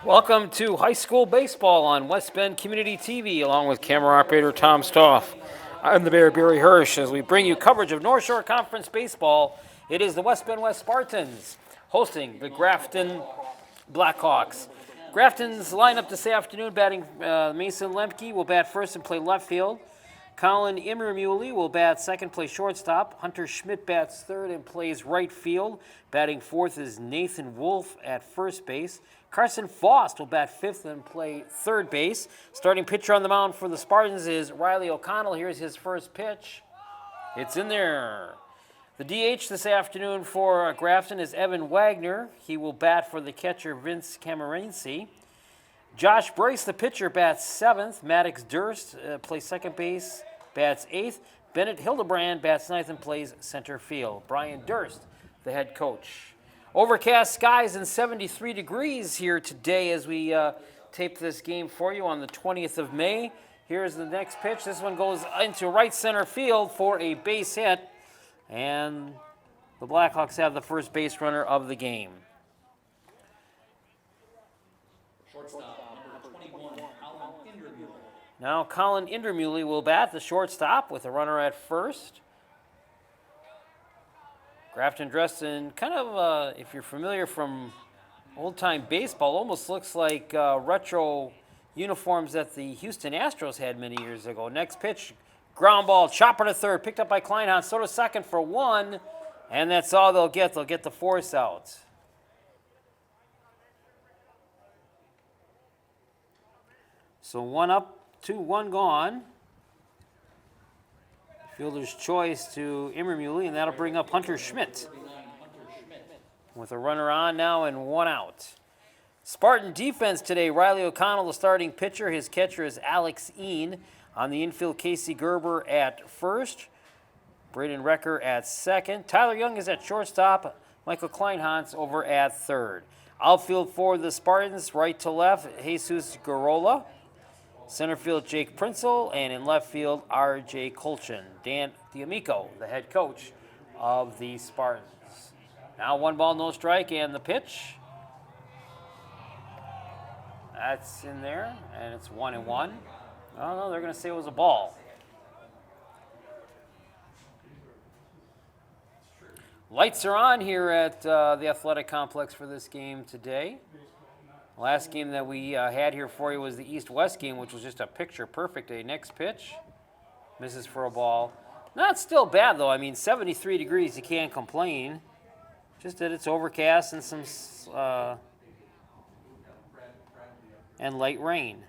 Welcome to high school baseball on West Bend Community TV, along with camera operator Tom Stoff. I'm the Mayor Barry Hirsch as we bring you coverage of North Shore Conference baseball. It is the West Bend West Spartans hosting the Grafton Blackhawks. Grafton's lineup this afternoon: batting Mason Lemke will bat first and play left field. Colin Immermuley will bat second, play shortstop. Hunter Schmidt bats third and plays right field. Batting fourth is Nathan Wolf at first base. Carson Faust will bat fifth and play third base. Starting pitcher on the mound for the Spartans is Riley O'Connell. Here's his first pitch. It's in there. The DH this afternoon for Grafton is Evan Wagner. He will bat for the catcher Vince Camerensi. Josh Brace, the pitcher, bats seventh. Maddox Durst plays second base, bats eighth. Bennett Hildebrand bats ninth and plays center field. Brian Durst, the head coach. Overcast skies and 73 degrees here today as we tape this game for you on the 20th of May. Here's the next pitch. This one goes into right center field for a base hit, and the Blackhawks have the first base runner of the game. Now Colin Indermuley will bat the shortstop with a runner at first. Grafton dressed in kind of, if you're familiar from old-time baseball, almost looks like retro uniforms that the Houston Astros had many years ago. Next pitch, ground ball, chopper to third, picked up by Kleinhans, so to second for one, and that's all they'll get. They'll get the force out. So one up, 2-1 gone. Fielder's choice to Immermuley, and that'll bring up Hunter Schmidt with a runner on now and one out. Spartan defense today: Riley O'Connell, the starting pitcher. His catcher is Alex Ean. On the infield, Casey Gerber at first. Braden Recker at second. Tyler Young is at shortstop. Michael Kleinhans over at third. Outfield for the Spartans, right to left, Jesus Garola. Center field, Jake Prinzel, and in left field, R.J. Colchin. Dan D'Amico, the head coach of the Spartans. Now 1 ball, no strike, and the pitch. That's in there, and it's 1-1. Oh, no, they're going to say it was a ball. Lights are on here at the athletic complex for this game today. Last game that we had here for you was the East-West game, which was just a picture-perfect day. Next pitch, misses for a ball. Not still bad, though. I mean, 73 degrees, you can't complain. Just that it's overcast and some and light rain.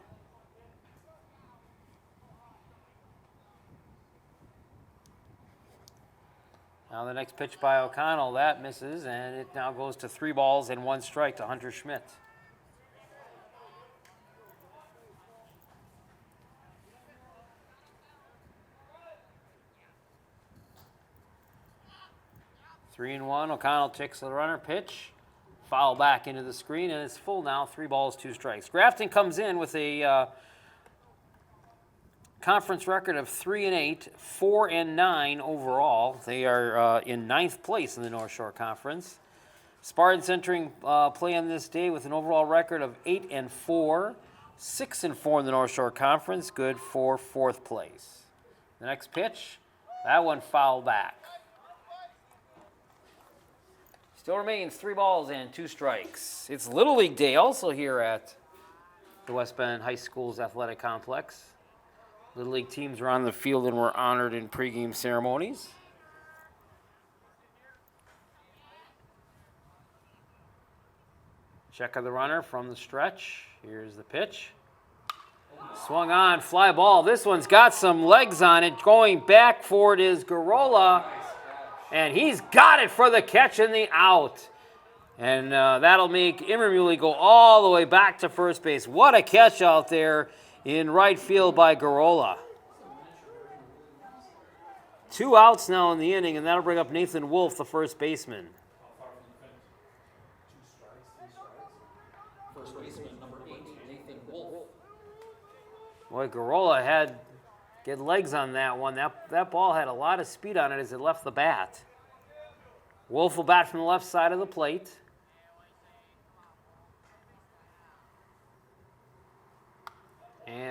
Now the next pitch by O'Connell, that misses, and it now goes to 3 balls and 1 strike to Hunter Schmidt. Three and one. O'Connell takes the runner, pitch, foul back into the screen, and it's full now. 3 balls, 2 strikes. Grafton comes in with a conference record of 3-8, 4-9 overall. They are in 9th place in the North Shore Conference. Spartans entering play on this day with an overall record of 8-4, 6-4 in the North Shore Conference. Good for 4th place. The next pitch, that one fouled back. Still remains 3 balls and 2 strikes. It's Little League Day also here at the West Bend High School's athletic complex. Little League teams are on the field and were honored in pregame ceremonies. Check of the runner from the stretch. Here's the pitch. Swung on, fly ball. This one's got some legs on it. Going back for it is Garola. And he's got it for the catch and the out. And that'll make Immermuley go all the way back to first base. What a catch out there in right field by Garola. 2 outs now in the inning, and that'll bring up Nathan Wolf, the first baseman. First baseman, number 8, Nathan Wolf. Boy, Garola had good legs on that one. That ball had a lot of speed on it as it left the bat. Wolf will bat from the left side of the plate.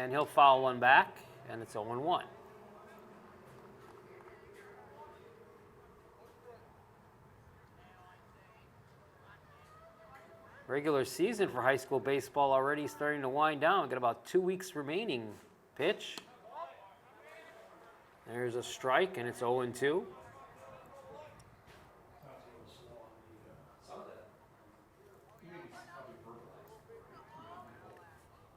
And he'll foul one back, and it's 0-1. Regular season for high school baseball already starting to wind down. We've got about 2 weeks remaining. Pitch. There's a strike, and it's 0-2.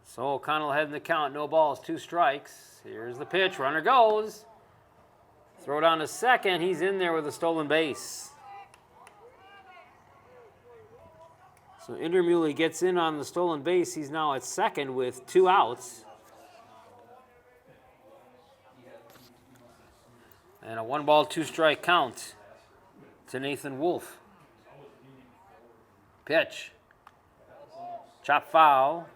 So O'Connell heading the count. No balls, 2 strikes. Here's the pitch. Runner goes. Throw down to second. He's in there with a stolen base. So Indermuley gets in on the stolen base. He's now at second with 2 outs. And a 1-ball, 2-strike count to Nathan Wolf. Pitch. Chop foul.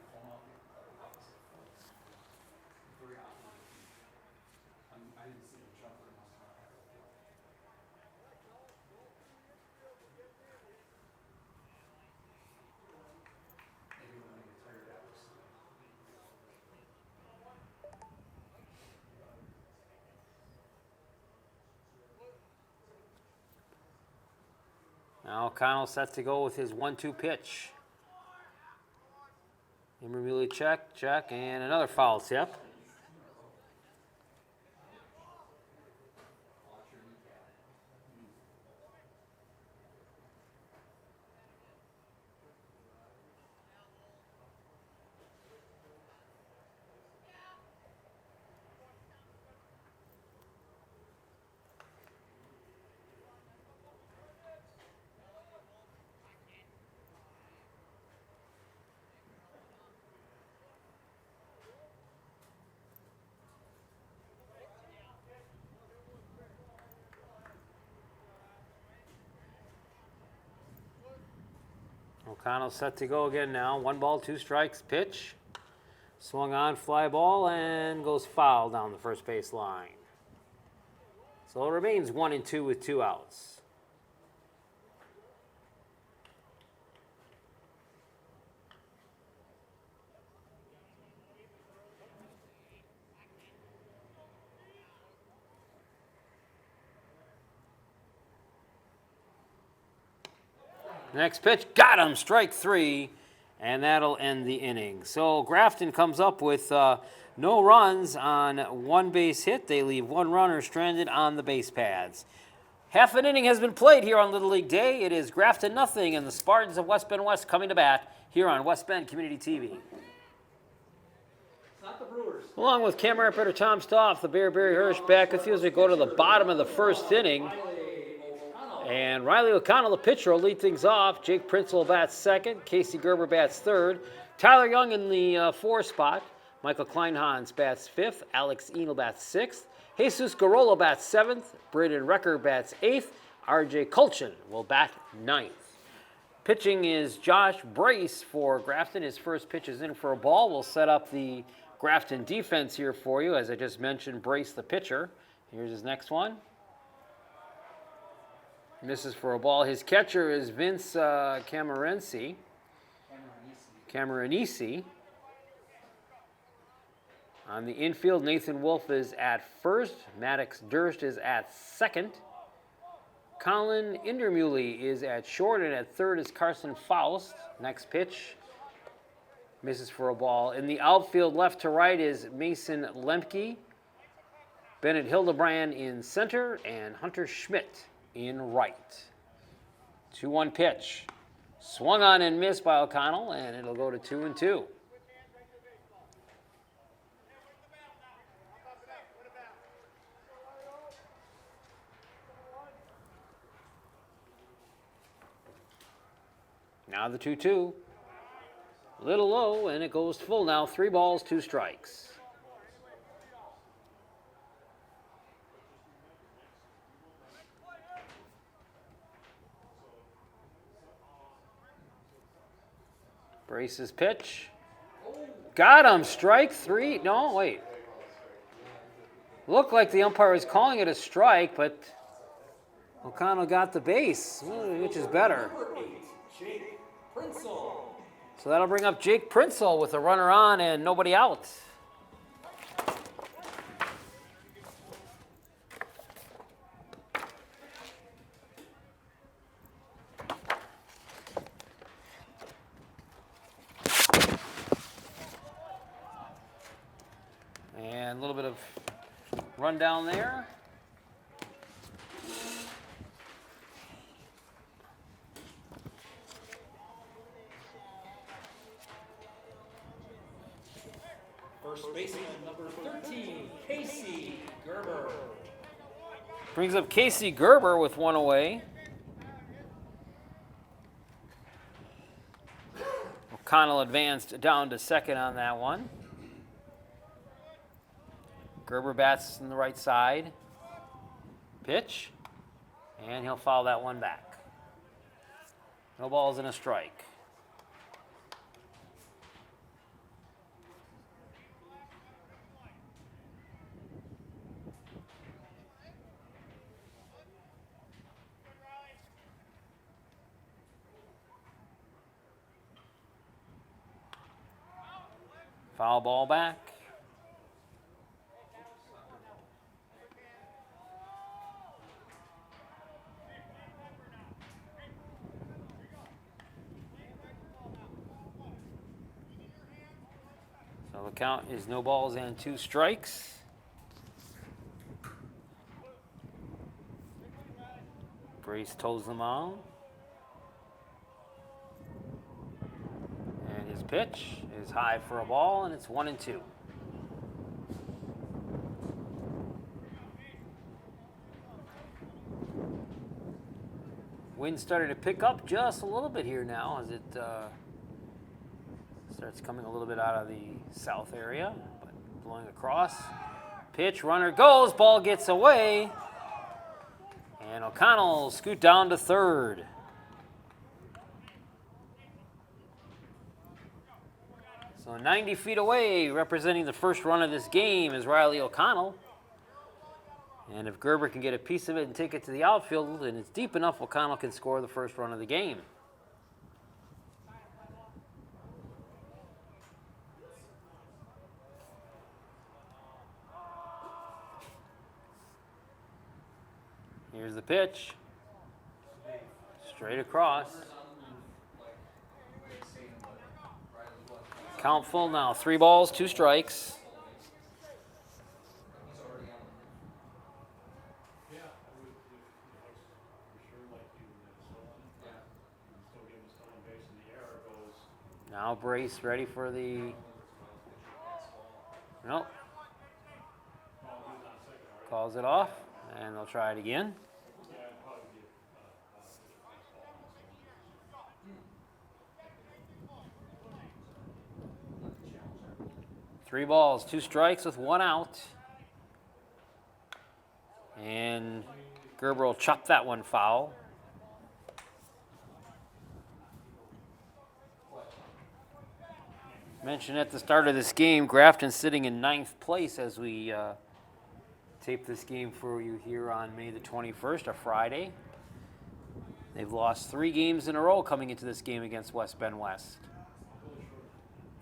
Now O'Connell set to go with his 1-2 pitch. Indermuley check, and another foul tip. O'Connell set to go again now. 1-ball, 2 strikes, pitch. Swung on, fly ball, and goes foul down the first base line. So it remains 1-2 with 2 outs. Next pitch, got him, strike 3, and that'll end the inning. So Grafton comes up with no runs on 1 base hit. They leave 1 runner stranded on the base paths. Half an inning has been played here on Little League Day. It is Grafton 0, and the Spartans of West Bend West coming to bat here on West Bend Community TV. It's not the Brewers. Along with camera operator Tom Stoff, the Bear Barry Hirsch back with you as we go to the bottom of the first inning. And Riley O'Connell, the pitcher, will lead things off. Jake Prince bats second. Casey Gerber bats third. Tyler Young in the 4 spot. Michael Kleinhans bats 5th. Alex Enel bats 6th. Jesus Garolo bats 7th. Braden Recker bats 8th. RJ Kulchin will bat 9th. Pitching is Josh Brace for Grafton. His first pitch is in for a ball. We'll set up the Grafton defense here for you. As I just mentioned, Brace the pitcher. Here's his next one. Misses for a ball. His catcher is Vince Camoranesi. On the infield, Nathan Wolf is at first. Maddox Durst is at second. Colin Indermuley is at short, and at third is Carson Faust. Next pitch. Misses for a ball. In the outfield, left to right, is Mason Lemke. Bennett Hildebrand in center, and Hunter Schmidt in right. 2-1 pitch. Swung on and missed by O'Connell, and it'll go to 2-2. Now the 2-2. Little low, and it goes full now. 3 balls, 2 strikes. Brace's pitch. Got him. Strike 3. No, wait. Looked like the umpire was calling it a strike, but O'Connell got the base, which is better. Jake Prince. So that'll bring up Jake Prince with a runner on and nobody out. run down there. First baseman, number 13, Casey Gerber. Brings up Casey Gerber with one away. O'Connell advanced down to second on that one. Gerber bats in the right side. Pitch. And he'll foul that one back. No balls and a strike. Foul ball back. So the count is no balls and 2 strikes. Brace toes the mound. And his pitch is high for a ball, and it's 1-2. Wind started to pick up just a little bit here now as it starts coming a little bit out of the south area, but blowing across. Pitch, runner goes, ball gets away, and O'Connell scoot down to third. So 90 feet away, representing the first run of this game, is Riley O'Connell. And if Gerber can get a piece of it and take it to the outfield and it's deep enough, O'Connell can score the first run of the game. Here's the pitch. Straight across. Count full now. 3 balls, 2 strikes. Now Brace ready for the... Nope. Calls it off, and they'll try it again. 3 balls, 2 strikes with 1 out. And Gerber will chop that one foul. Mentioned at the start of this game, Grafton sitting in 9th place as we tape this game for you here on May the 21st, a Friday. They've lost 3 games in a row coming into this game against West Bend West.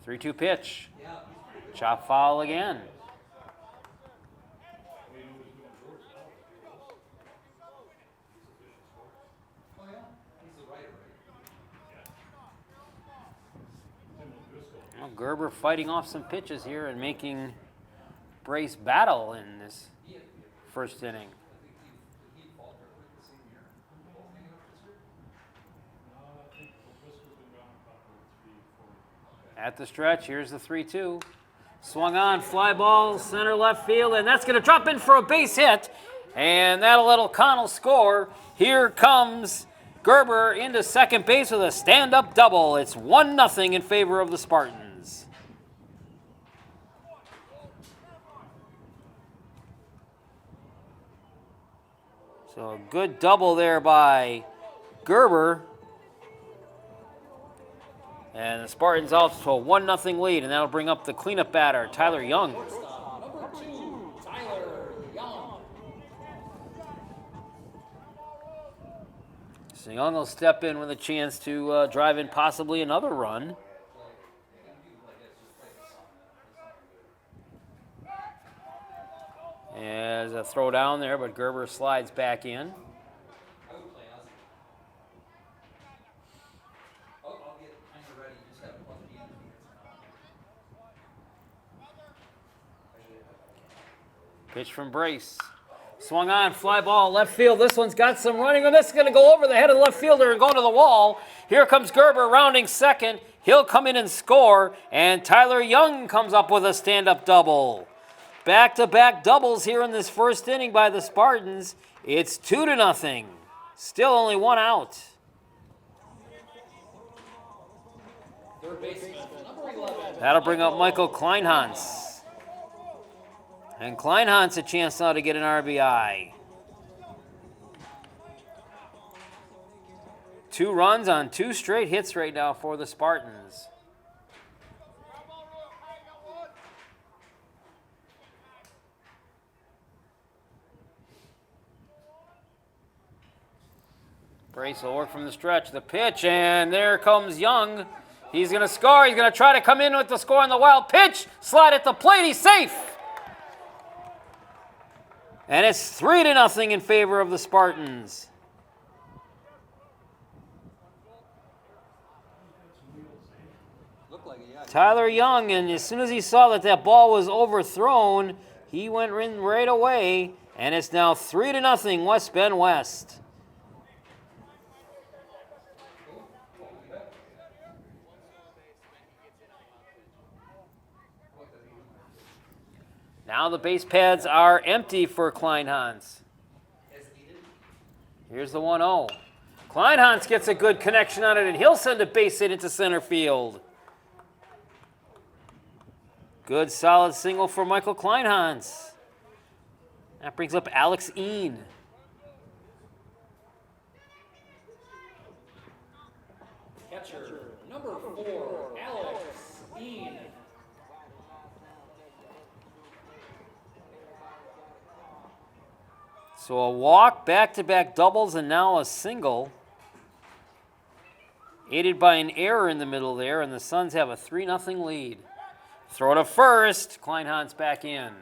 3-2 pitch. Chop foul again. Well, Gerber fighting off some pitches here and making Brace battle in this first inning. At the stretch, here's the 3-2. Swung on, fly ball, center left field, and that's going to drop in for a base hit. And that'll let O'Connell score. Here comes Gerber into second base with a stand-up double. It's 1-0 in favor of the Spartans. So a good double there by Gerber. And the Spartans out to a 1-0 lead, and that'll bring up the cleanup batter, Tyler Young. Number 2, Tyler Young. So Young will step in with a chance to drive in possibly another run. As a throw down there, but Gerber slides back in. Pitch from Brace. Swung on, fly ball, left field. This one's got some running, and this is going to go over the head of the left fielder and go to the wall. Here comes Gerber rounding second. He'll come in and score, and Tyler Young comes up with a stand-up double. Back-to-back doubles here in this first inning by the Spartans. It's 2-0. Still only one out. Third baseman, number 11. That'll bring up Michael Kleinhans. And Kleinhans a chance now to get an RBI. 2 runs on 2 straight hits right now for the Spartans. Brace will work from the stretch. The pitch, and there comes Young. He's going to score. He's going to try to come in with the score on the wild pitch. Slide at the plate. He's safe. And it's 3-0 in favor of the Spartans. Tyler Young, and as soon as he saw that that ball was overthrown, he went in right away, and it's now 3-0 West Bend West. Now the base pads are empty for Kleinhans. Here's the 1-0. Kleinhans gets a good connection on it, and he'll send a base hit into center field. Good solid single for Michael Kleinhans. That brings up Alex Ean. Catcher, number 4, Alex Ean. So a walk, back-to-back doubles, and now a single. Aided by an error in the middle there, and the Suns have a 3-0 lead. Throw to first. Kleinhans back in.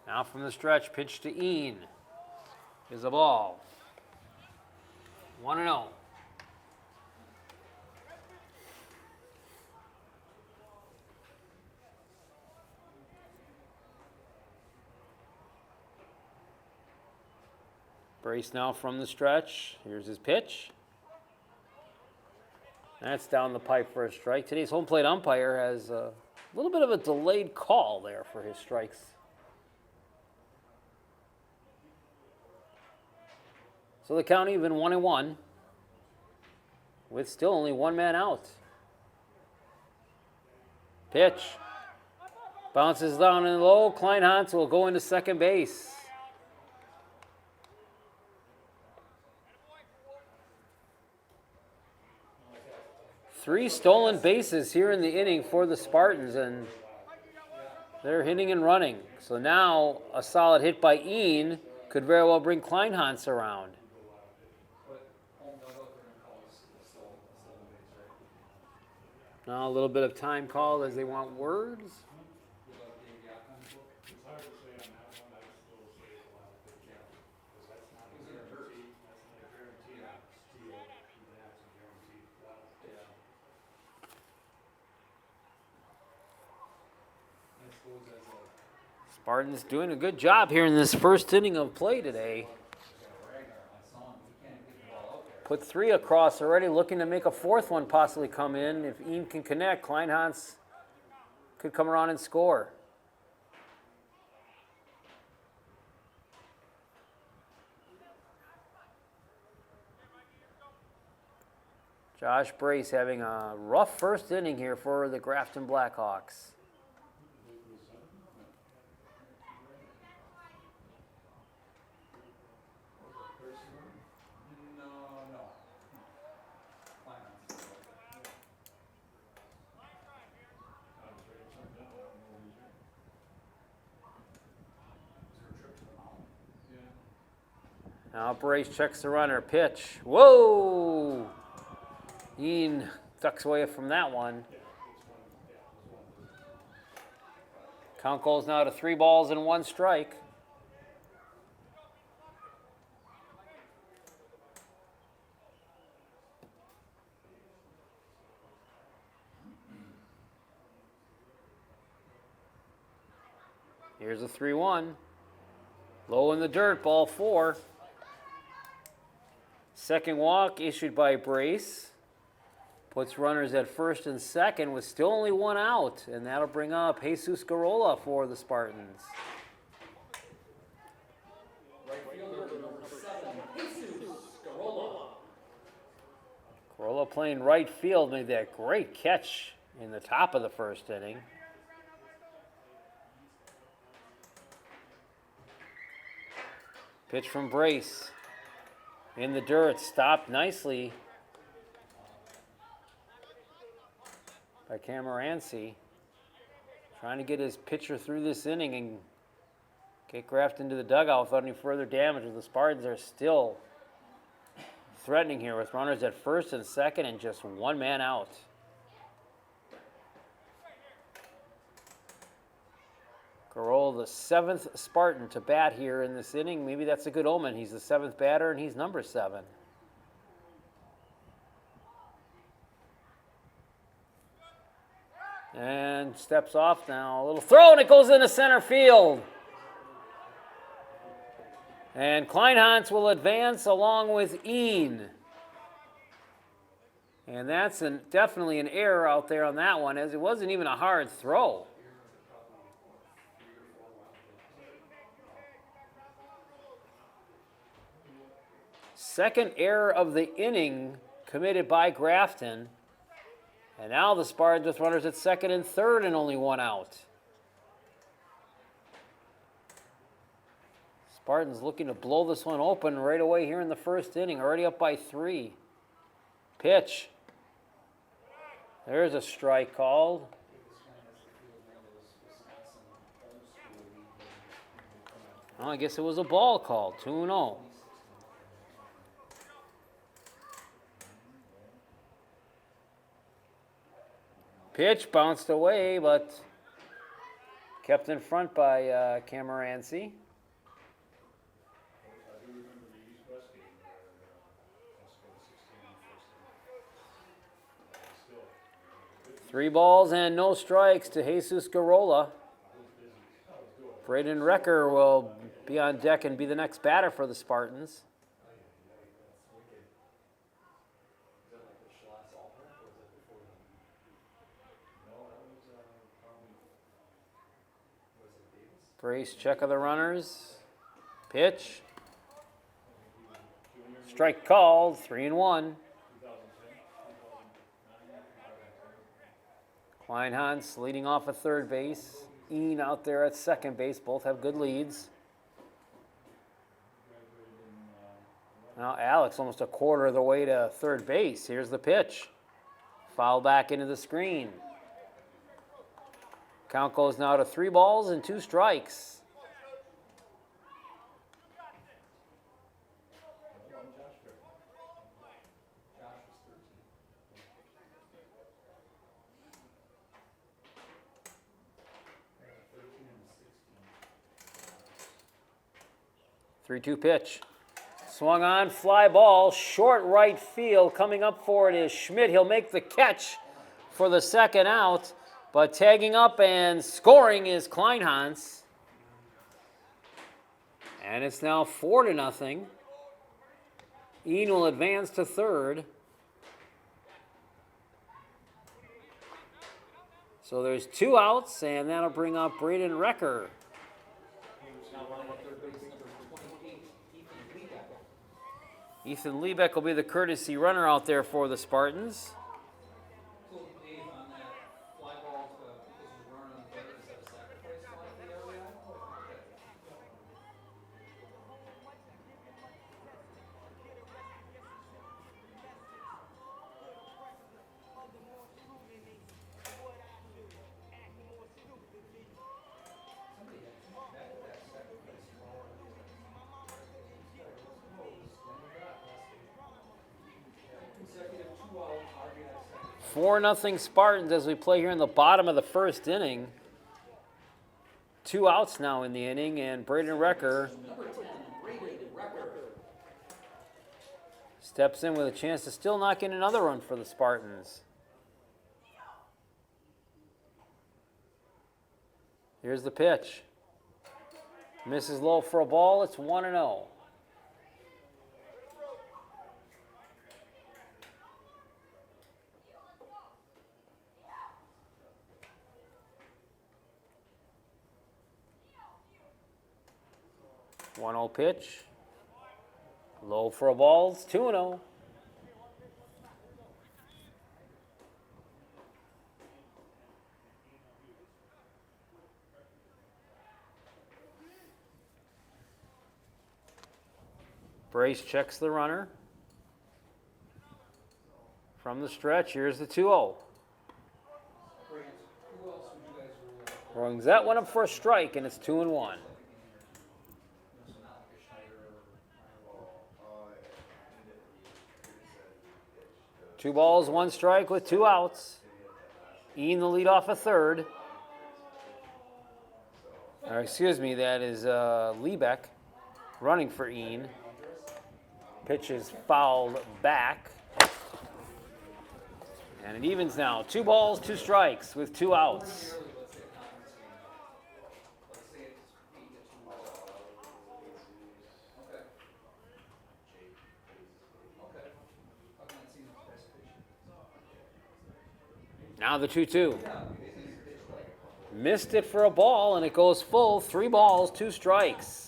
Now from the stretch, pitch to Ean. Is a ball. 1-0. Brace now from the stretch. Here's his pitch. That's down the pipe for a strike. Today's home plate umpire has a little bit of a delayed call there for his strikes. So the count even 1-1 with still only one man out. Pitch. Bounces down and low. Kleinhans will go into second base. Three stolen bases here in the inning for the Spartans, and they're hitting and running. So now a solid hit by Ean could very well bring Kleinhans around. Now a little bit of time called as they want words. Spartans doing a good job here in this first inning of play today. Put 3 across already, looking to make a 4th one possibly come in. If Ean can connect, Kleinhans could come around and score. Josh Brace having a rough first inning here for the Grafton Blackhawks. Now Brace checks the runner. Pitch. Whoa! Ean ducks away from that one. Count goes now to 3 balls and 1 strike. Here's a 3-1. Low in the dirt, ball 4. Second walk issued by Brace. Puts runners at first and second with still only 1 out, and that'll bring up Jesus Garola for the Spartans. Right fielder number 7, Jesus Garola. Garola playing right field made that great catch in the top of the first inning. Pitch from Brace. In the dirt, stopped nicely by Cameranci. Trying to get his pitcher through this inning and get Grafton to the dugout without any further damage. The Spartans are still threatening here with runners at first and second and just 1 man out. Garola, the 7th Spartan to bat here in this inning. Maybe that's a good omen. He's the 7th batter, and he's number 7. And steps off now. A little throw, and it goes into center field. And Kleinhans will advance along with Een. And that's definitely an error out there on that one, as it wasn't even a hard throw. Second error of the inning committed by Grafton. And now the Spartans with runners at second and third and only 1 out. Spartans looking to blow this one open right away here in the first inning, already up by 3. Pitch. There's a strike called. Well, I guess it was a ball called, 2-0. Pitch bounced away, but kept in front by Cameranci. Three balls and no strikes to Jesus Garola. Braden Recker will be on deck and be the next batter for the Spartans. Brace check of the runners. Pitch. Strike called, 3-1. Kleinhans leading off at third base. Een out there at second base. Both have good leads. Now Alex almost a quarter of the way to third base. Here's the pitch. Foul back into the screen. Count goes now to 3 balls and 2 strikes. Three-two pitch. Swung on, fly ball, short right field. Coming up for it is Schmidt. He'll make the catch for the second out. But tagging up and scoring is Kleinhans. And it's now 4-0. Een will advance to third. So there's 2 outs, and that'll bring up Braden Recker. Ethan Liebeck will be the courtesy runner out there for the Spartans. Four nothing Spartans as we play here in the bottom of the first inning. 2 outs now in the inning, and Braden Recker steps in with a chance to still knock in another run for the Spartans. Here's the pitch. Misses low for a ball. It's 1-0. One 0 pitch. Low for a ball. It's 2-0. Brace checks the runner. From the stretch, here's the 2-0. Rungs that one up for a strike, and it's 2-1. 2 balls, 1 strike with 2 outs. Ian the lead off a third. Or excuse me, that is Liebeck running for Ian. Pitch is fouled back. And it evens now. 2 balls, 2 strikes with 2 outs. Now the 2-2. Missed it for a ball, and it goes full. 3 balls, 2 strikes.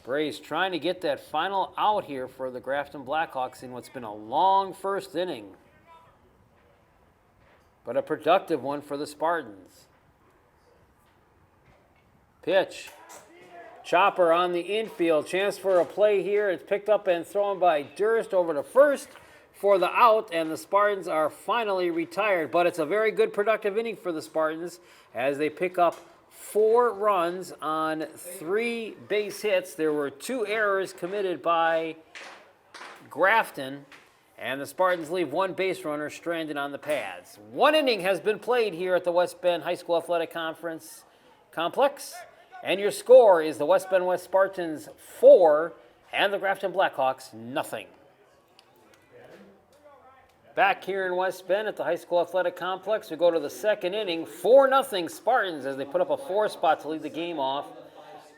Brace trying to get that final out here for the Grafton Blackhawks in what's been a long first inning, but a productive one for the Spartans. Pitch. Chopper on the infield. Chance for a play here. It's picked up and thrown by Durst over to first for the out, and the Spartans are finally retired. But it's a very good productive inning for the Spartans as they pick up 4 runs on 3 base hits. There were 2 errors committed by Grafton, and the Spartans leave 1 base runner stranded on the pads. 1 inning has been played here at the West Bend High School Athletic Conference Complex, and your score is the West Bend West Spartans 4 and the Grafton Blackhawks nothing. Back here in West Bend at the High School Athletic Complex, we go to the second inning. 4-0 Spartans as they put up a 4 spot to lead the game off.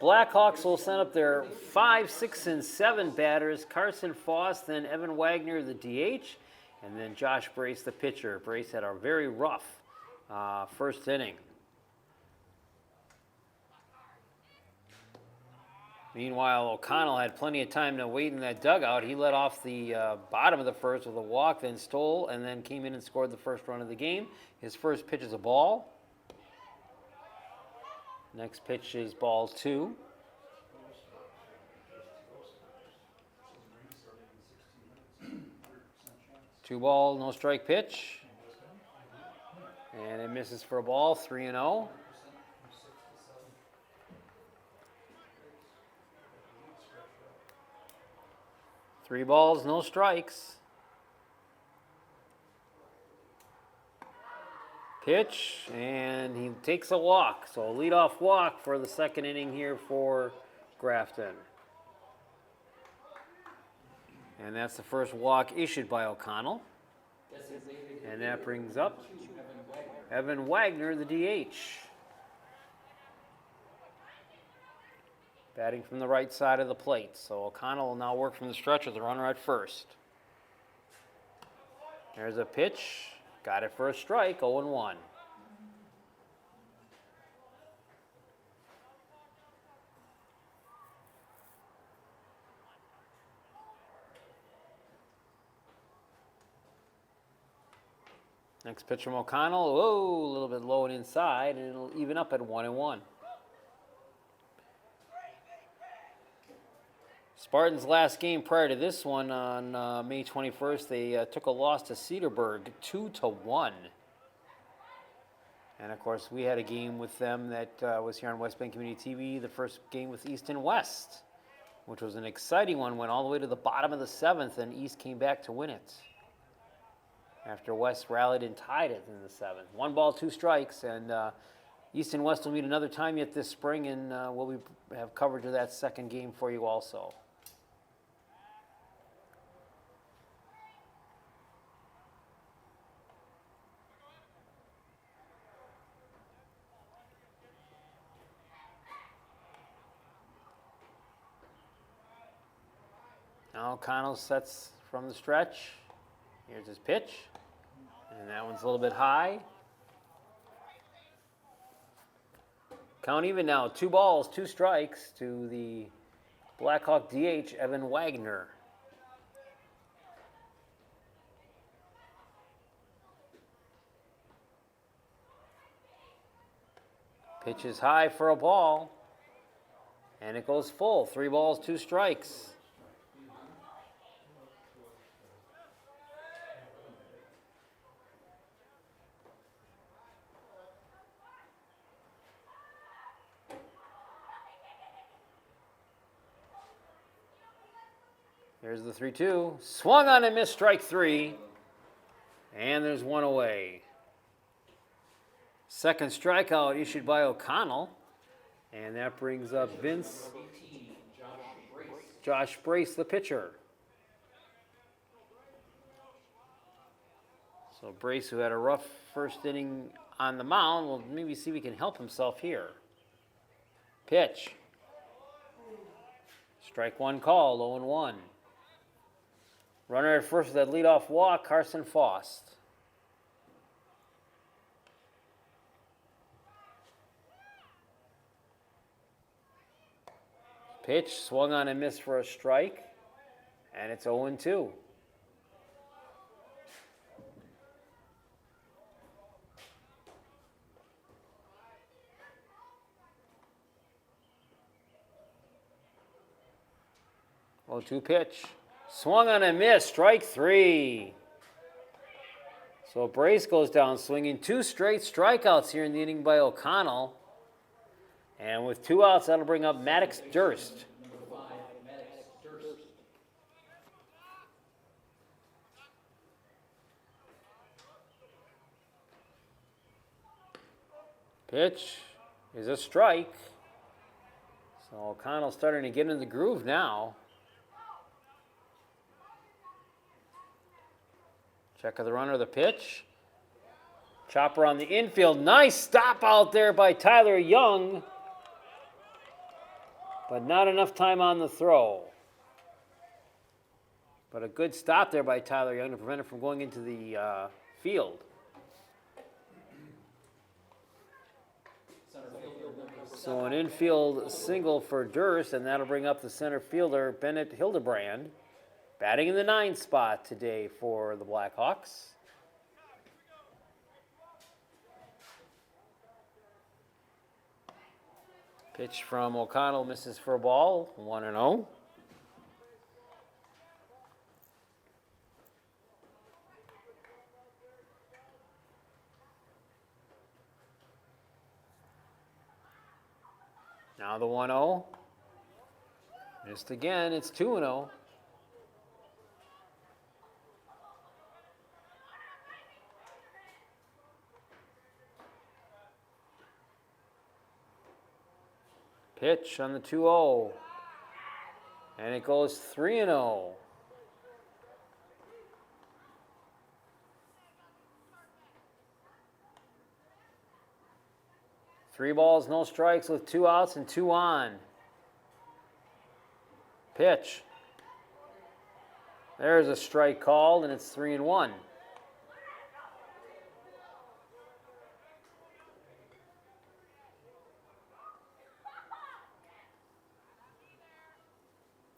Blackhawks will send up their 5, 6, and 7 batters. Carson Foss, then Evan Wagner, the DH, and then Josh Brace, the pitcher. Brace had a very rough first inning. Meanwhile, O'Connell had plenty of time to wait in that dugout. He led off the bottom of the first with a walk, then stole, and then came in and scored the first run of the game. His first pitch is a ball. Next pitch is ball 2. Two ball, no strike pitch. And it misses for a ball, 3-0. 3 balls, no strikes. Pitch, and he takes a walk. So a leadoff walk for the second inning here for Grafton. And that's the first walk issued by O'Connell. And that brings up Evan Wagner, the DH. Batting from the right side of the plate. So O'Connell will now work from the stretch with the runner at first. There's a pitch. Got it for a strike, 0-1. Next pitch from O'Connell. Whoa, a little bit low and inside, and it'll even up at 1-1. Spartans' last game prior to this one on May 21st, they took a loss to Cedarburg, 2-1. And of course, we had a game with them that was here on West Bend Community TV, the first game with East and West, which was an exciting one, went all the way to the bottom of the 7th, and East came back to win it after West rallied and tied it in the 7th. 1 ball, 2 strikes, and East and West will meet another time yet this spring, and we'll have coverage of that second game for you also. Now O'Connell sets from the stretch. Here's his pitch. And that one's a little bit high. Count even now. 2 balls, 2 strikes to the Blackhawk DH, Evan Wagner. Pitch is high for a ball. And it goes full. 3 balls, 2 strikes. Here's the 3-2. Swung on and missed, strike 3. And there's 1 away. Second strikeout issued by O'Connell. And that brings up Vince. 18, Josh Brace. Josh Brace, the pitcher. So Brace, who had a rough first inning on the mound, will maybe see if he can help himself here. Pitch. Strike 1 called, 0-1. Runner at first with that leadoff walk, Carson Faust. Pitch, swung on and missed for a strike, and it's 0-2. Oh, 2 pitch. Swung on and missed, strike 3. So Brace goes down swinging 2 straight strikeouts here in the inning by O'Connell. And with 2 outs, that'll bring up Maddox Durst. Number 5, Maddox Durst. Pitch is a strike. So O'Connell's starting to get in the groove now. Check of the runner, the pitch. Chopper on the infield. Nice stop out there by Tyler Young. But not enough time on the throw. But a good stop there by Tyler Young to prevent it from going into the field. Center fielder, number 7. So an infield single for Durst, and that'll bring up the center fielder, Bennett Hildebrand, batting in the 9th spot today for the Blackhawks. Pitch from O'Connell misses for a ball, 1-0. Now the 1-0. Missed again, it's 2-0. Pitch on the 2-0. And it goes 3-0. Three balls, no strikes with 2 outs and 2 on. Pitch. There's a strike called, and it's 3-1.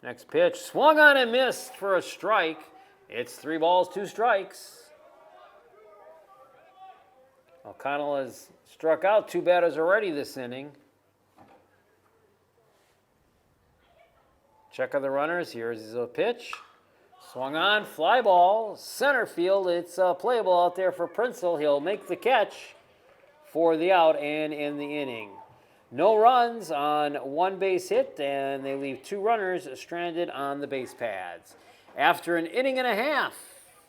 Next pitch, swung on and missed for a strike. It's 3 balls, 2 strikes. O'Connell has struck out 2 batters already this inning. Check of the runners. Here's a pitch. Swung on, fly ball, center field. It's playable out there for Princeell. He'll make the catch for the out and in the inning. No runs on 1 base hit, and they leave 2 runners stranded on the base pads. After an inning and a half,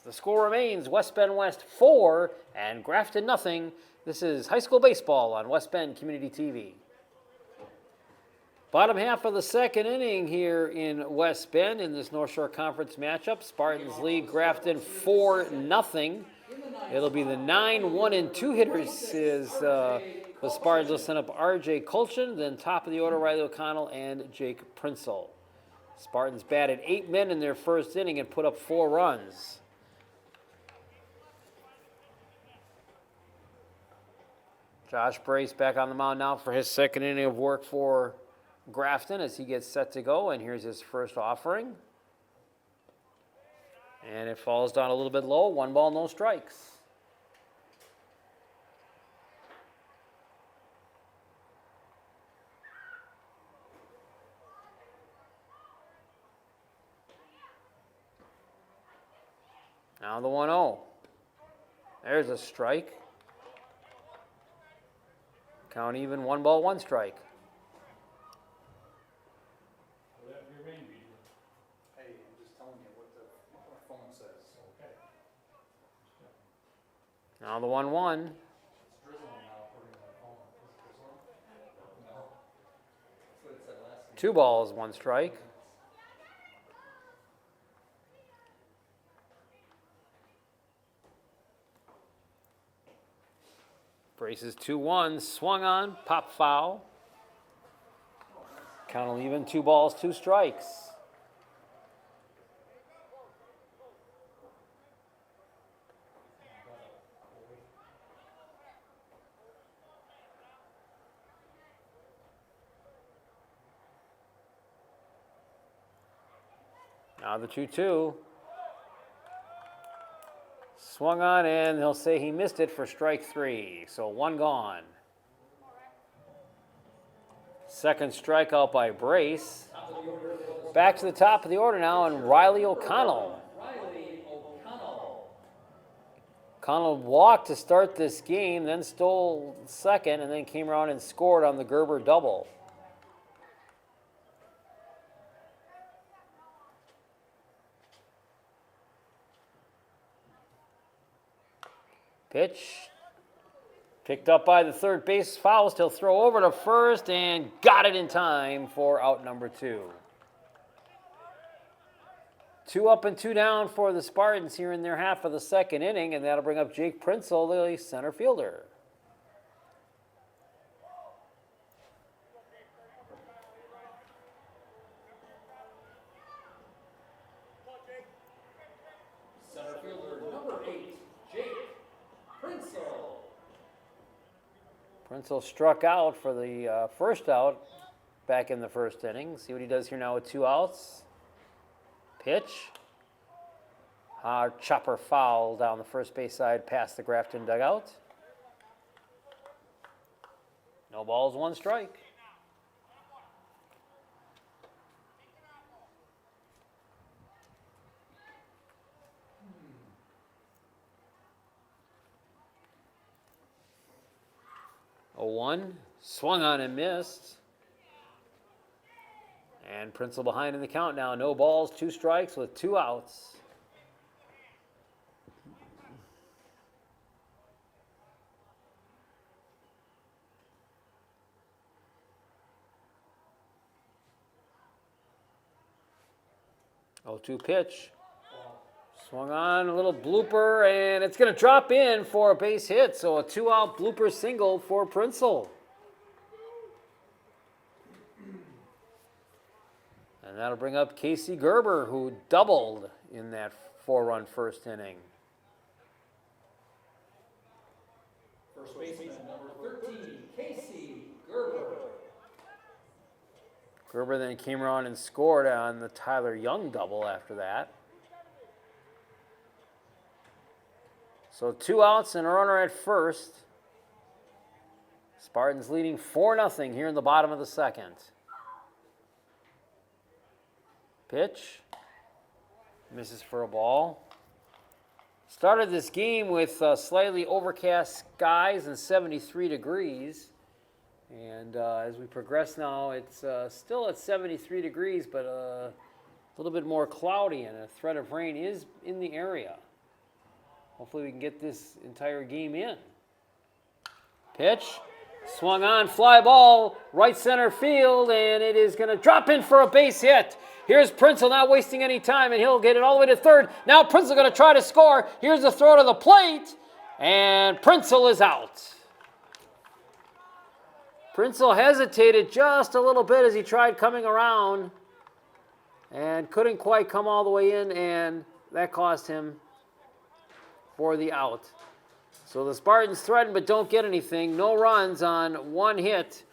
the score remains West Bend West 4 and Grafton nothing. This is high school baseball on West Bend Community TV. Bottom half of the second inning here in West Bend in this North Shore Conference matchup. Spartans lead Grafton 4-0. It'll be the 9-1-2 hitters is the Spartans will send up R.J. Colchin, then top of the order Riley O'Connell and Jake Princeell. Spartans batted 8 men in their first inning and put up 4 runs. Josh Brace back on the mound now for his second inning of work for Grafton as he gets set to go, and here's his first offering. And it falls down a little bit low, 1 ball, no strikes. Now the 1-0. There's a strike. Count even, 1 ball, 1 strike. Hey, I'm just telling you what the phone says. Okay. Now the 1-1. It's drizzling now, according to my phone. Is it drizzling? No. That's what it said last week. 2 balls, 1 strike. Braces 2-1, swung on, pop foul. Count will even, 2 balls, 2 strikes. Now the 2-2. Swung on, and he'll say he missed it for strike 3. So 1 gone. Second strikeout by Brace. Back to the top of the order now, and Riley O'Connell. O'Connell walked to start this game, then stole second, and then came around and scored on the Gerber double. Pitch picked up by the third base Faust. He'll throw over to first and got it in time for out number 2. 2 up and 2 down for the Spartans here in their half of the second inning, and that'll bring up Jake Prinzel, the center fielder. Center fielder number 8, Jake Prinzel. Prinzel struck out for the first out back in the first inning. See what he does here now with 2 outs. Pitch. Hard chopper foul down the first base side past the Grafton dugout. No balls, 1 strike. A 1, swung on and missed. And Prinzel behind in the count now. No balls, 2 strikes with 2 outs. Oh, 2 pitch. Swung on, a little blooper, and it's going to drop in for a base hit. So a 2-out blooper single for Prinzel. And that'll bring up Casey Gerber, who doubled in that 4-run first inning. First baseman number 13, Casey Gerber. Gerber then came around and scored on the Tyler Young double after that. So 2 outs and a runner at first. Spartans leading 4-0 here in the bottom of the second. Pitch. Misses for a ball. Started this game with slightly overcast skies and 73 degrees. And as we progress now, it's still at 73 degrees, but a little bit more cloudy, and a threat of rain is in the area. Hopefully we can get this entire game in. Pitch. Swung on, fly ball, right center field, and it is going to drop in for a base hit. Here's Prinzel not wasting any time, and he'll get it all the way to third. Now Prinzel going to try to score. Here's the throw to the plate, and Prinzel is out. Prinzel hesitated just a little bit as he tried coming around, and couldn't quite come all the way in, and that cost him for the out. So the Spartans threaten but don't get anything. No runs on one hit,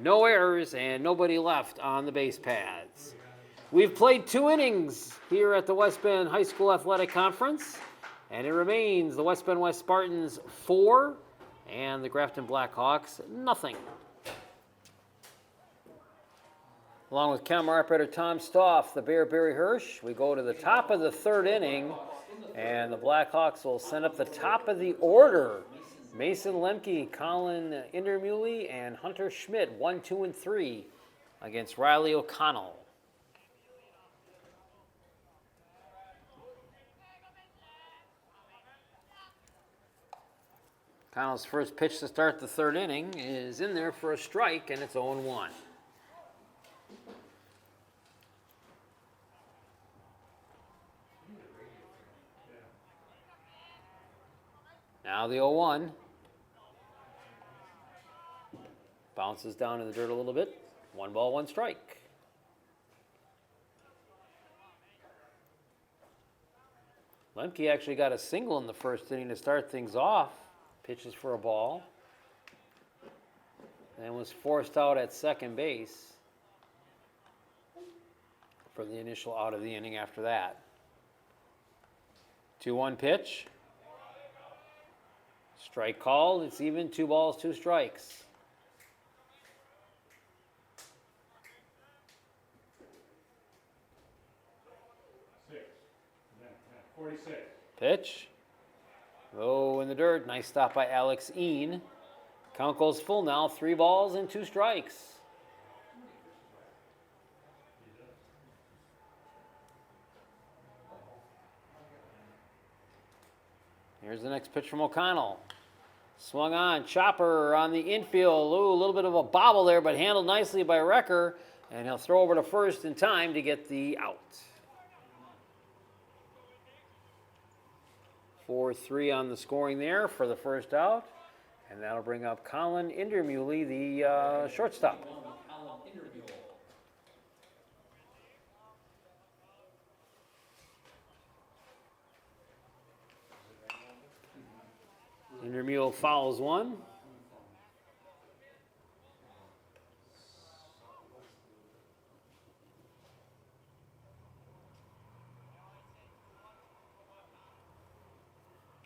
no errors, and nobody left on the base paths. We've played 2 innings here at the West Bend High School Athletic Conference, and it remains the West Bend West Spartans 4 and the Grafton Blackhawks nothing. Along with camera operator Tom Stoff, the Bear Barry Hirsch, we go to the top of the 3rd inning, and the Blackhawks will send up the top of the order. Mason Lemke, Colin Indermuley, and Hunter Schmidt, 1, 2, and 3 against Riley O'Connell. O'Connell's first pitch to start the 3rd inning is in there for a strike, and it's 0-1. Now the 0-1. Bounces down in the dirt a little bit. 1 ball, 1 strike. Lemke actually got a single in the 1st inning to start things off. Pitches for a ball. And was forced out at second base for the initial out of the inning after that. 2-1 pitch. Strike called. It's even. 2 balls, 2 strikes. Pitch. Oh, in the dirt. Nice stop by Alex Ean. Count goes full now. 3 balls and 2 strikes. Here's the next pitch from O'Connell. Swung on. Chopper on the infield. Ooh, a little bit of a bobble there, but handled nicely by Recker. And he'll throw over to first in time to get the out. 4-3 on the scoring there for the first out. And that'll bring up Colin Indermuley, the shortstop. Indermuley fouls one.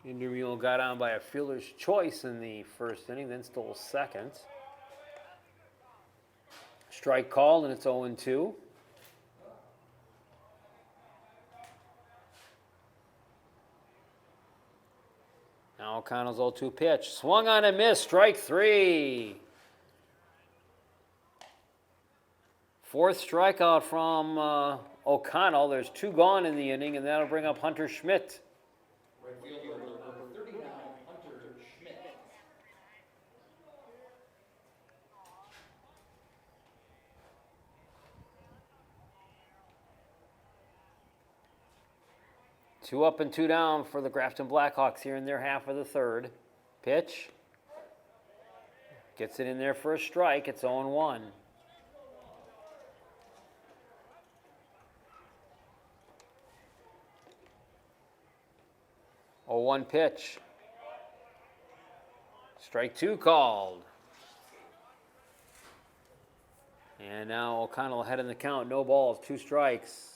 Indermuley got on by a fielder's choice in the 1st inning, then stole 2nd. Strike called, and it's 0-2. Now O'Connell's 0-2 pitch. Swung on and missed. Strike 3. 4th strikeout from O'Connell. There's 2 gone in the inning, and that'll bring up Hunter Schmidt. Right fielder, number 39, Hunter Schmidt. Two up and 2 down for the Grafton Blackhawks here in their half of the 3rd. Pitch. Gets it in there for a strike. It's 0-1. Oh, 1 pitch. Strike 2 called. And now O'Connell ahead in the count. No balls, 2 strikes.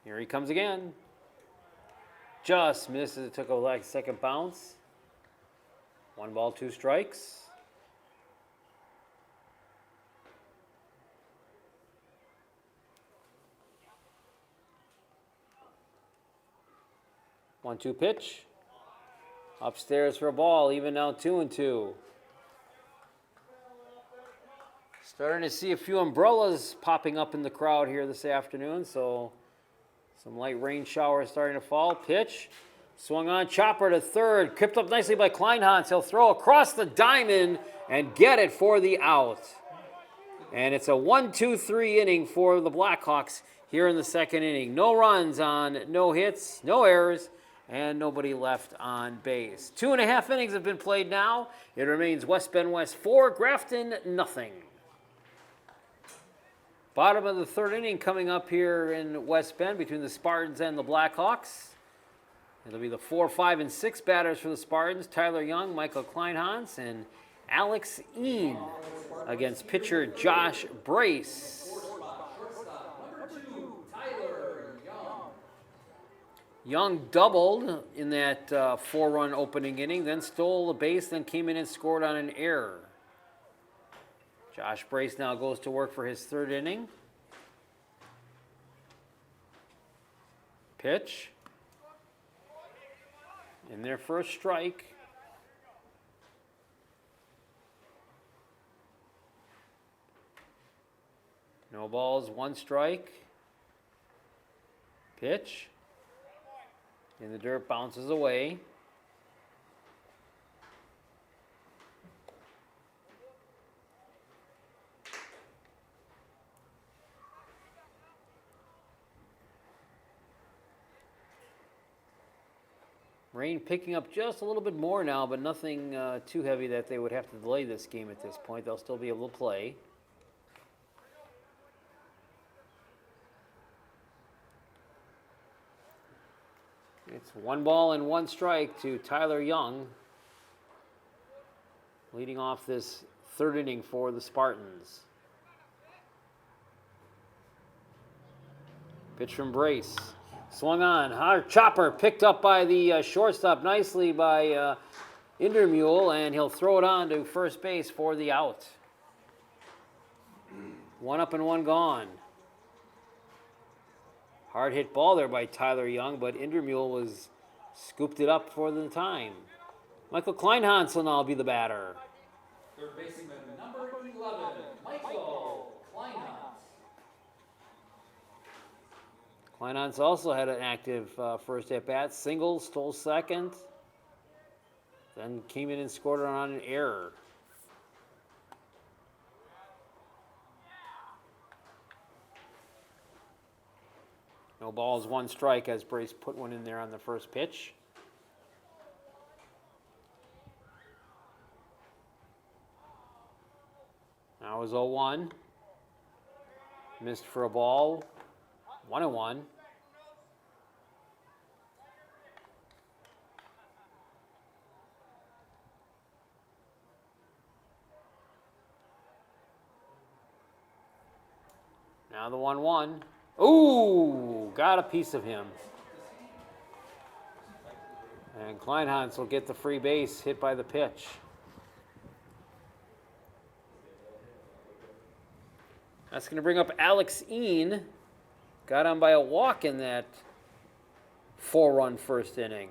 Here he comes again. Just misses. It took a second bounce. 1 ball, 2 strikes. One-two pitch. Upstairs for a ball. Even now 2-2. Starting to see a few umbrellas popping up in the crowd here this afternoon. So some light rain showers starting to fall. Pitch. Swung on. Chopper to 3rd. Kipped up nicely by Kleinhans. He'll throw across the diamond and get it for the out. And it's a 1-2-3 inning for the Blackhawks here in the 2nd inning. No runs on no hits, no errors, and nobody left on base. 2.5 innings have been played now. It remains West Bend West 4, Grafton nothing. Bottom of the third inning coming up here in West Bend between the Spartans and the Blackhawks. It'll be the 4, 5, and 6 batters for the Spartans. Tyler Young, Michael Kleinhans, and Alex Een against pitcher Josh Brace. Young doubled in that 4-run opening inning, then stole the base, then came in and scored on an error. Josh Brace now goes to work for his third inning. Pitch. In their first strike. No balls, 1 strike. Pitch. In the dirt, bounces away. Rain picking up just a little bit more now, but nothing too heavy that they would have to delay this game at this point. They'll still be able to play. It's 1 ball and 1 strike to Tyler Young, leading off this third inning for the Spartans. Pitch from Brace. Swung on. Hard chopper picked up by the shortstop nicely by Indermule, and he'll throw it on to first base for the out. 1 up and 1 gone. Hard hit ball there by Tyler Young, but Indermule scooped it up for the time. Michael Kleinhans will now be the batter. Third baseman number 11, Michael Kleinhans. Kleinhans also had an active first at-bat. Single, stole second. Then came in and scored on an error. No balls, 1 strike as Brace put one in there on the first pitch. Now it was 0-1. Missed for a ball. 1-1. Now the 1-1. Ooh, got a piece of him. And Kleinhans will get the free base hit by the pitch. That's going to bring up Alex Een. Got on by a walk in that 4-run first inning.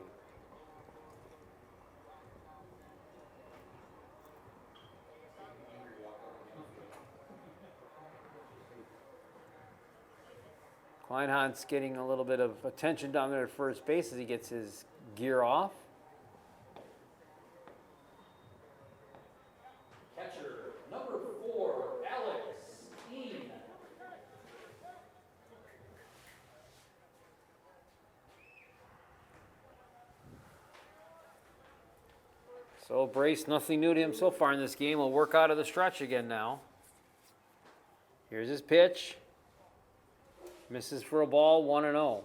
Kleinhans getting a little bit of attention down there at first base as he gets his gear off. Catcher number 4, Alex Een. So Brace, nothing new to him so far in this game. Will work out of the stretch again now. Here's his pitch. Misses for a ball, 1-0.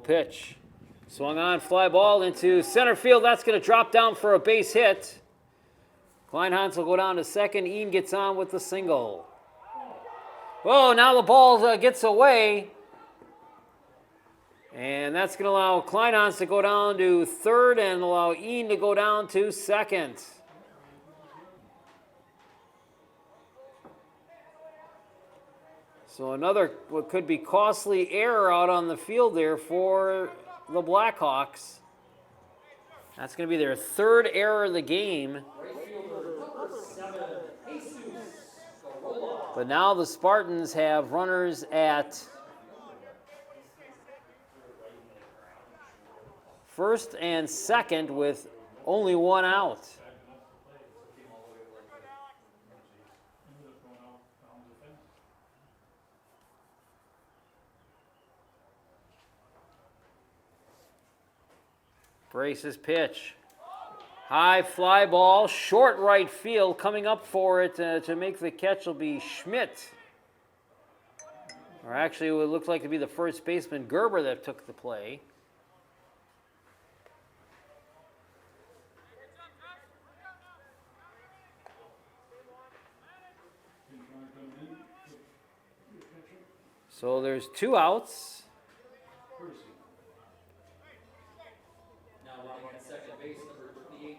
Pitch. Swung on, fly ball into center field. That's going to drop down for a base hit. Kleinhans will go down to second. Een gets on with the single. Whoa, now the ball gets away. And that's going to allow Kleinhans to go down to third and allow Een to go down to second. So another what could be costly error out on the field there for the Blackhawks. That's going to be their third error of the game. But now the Spartans have runners at first and second with only 1 out. Brace's pitch. High fly ball, short right field. Coming up for it to make the catch will be Schmidt. Or actually, it would look like to be the first baseman, Gerber, that took the play. So there's 2 outs. Now running at second base, number 28,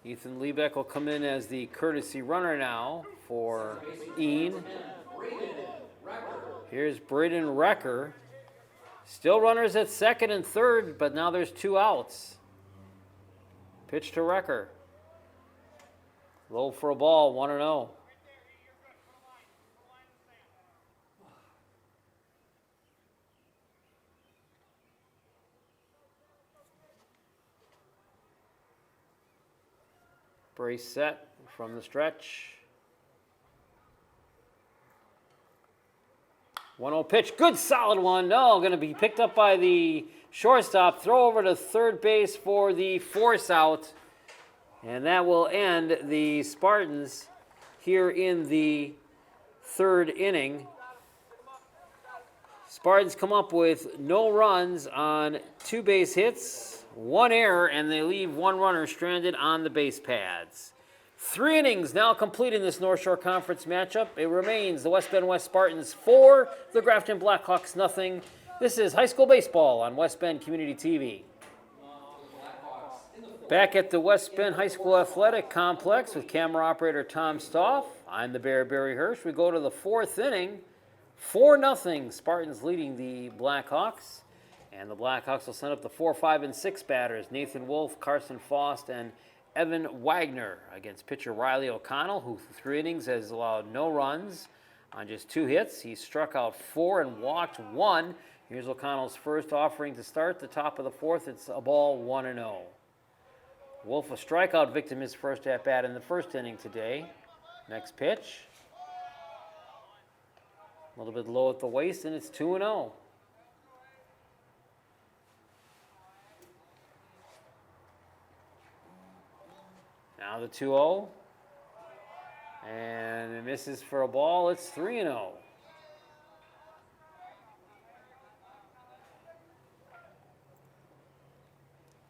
Ethan Liebeck will come in as the courtesy runner now for Ian. Here's Braden Recker. Still runners at second and third, but now there's 2 outs. Pitch to Recker. Low for a ball, 1-0. Brace set from the stretch. 1-0 pitch, good solid one. No, going to be picked up by the shortstop. Throw over to third base for the force out. And that will end the Spartans here in the 3rd inning. Spartans come up with no runs on 2 base hits, 1 error, and they leave 1 runner stranded on the base pads. 3 innings now complete in this North Shore Conference matchup. It remains the West Bend West Spartans 4, the Grafton Blackhawks nothing. This is high school baseball on West Bend Community TV. Back at the West Bend High School Athletic Complex with camera operator Tom Stoff. I'm the Bear Barry Hirsch. We go to the 4th inning. 4-0, Spartans leading the Blackhawks. And the Blackhawks will send up the 4, 5, and 6 batters. Nathan Wolf, Carson Faust, and Evan Wagner against pitcher Riley O'Connell, who through 3 innings has allowed no runs on just 2 hits. He struck out 4 and walked 1. Here's O'Connell's first offering to start the top of the 4th. It's a ball, 1-0. Wolf, a strikeout victim, his first at-bat in the 1st inning today. Next pitch. A little bit low at the waist, and it's 2-0. Now the 2-0. And it misses for a ball. It's 3-0.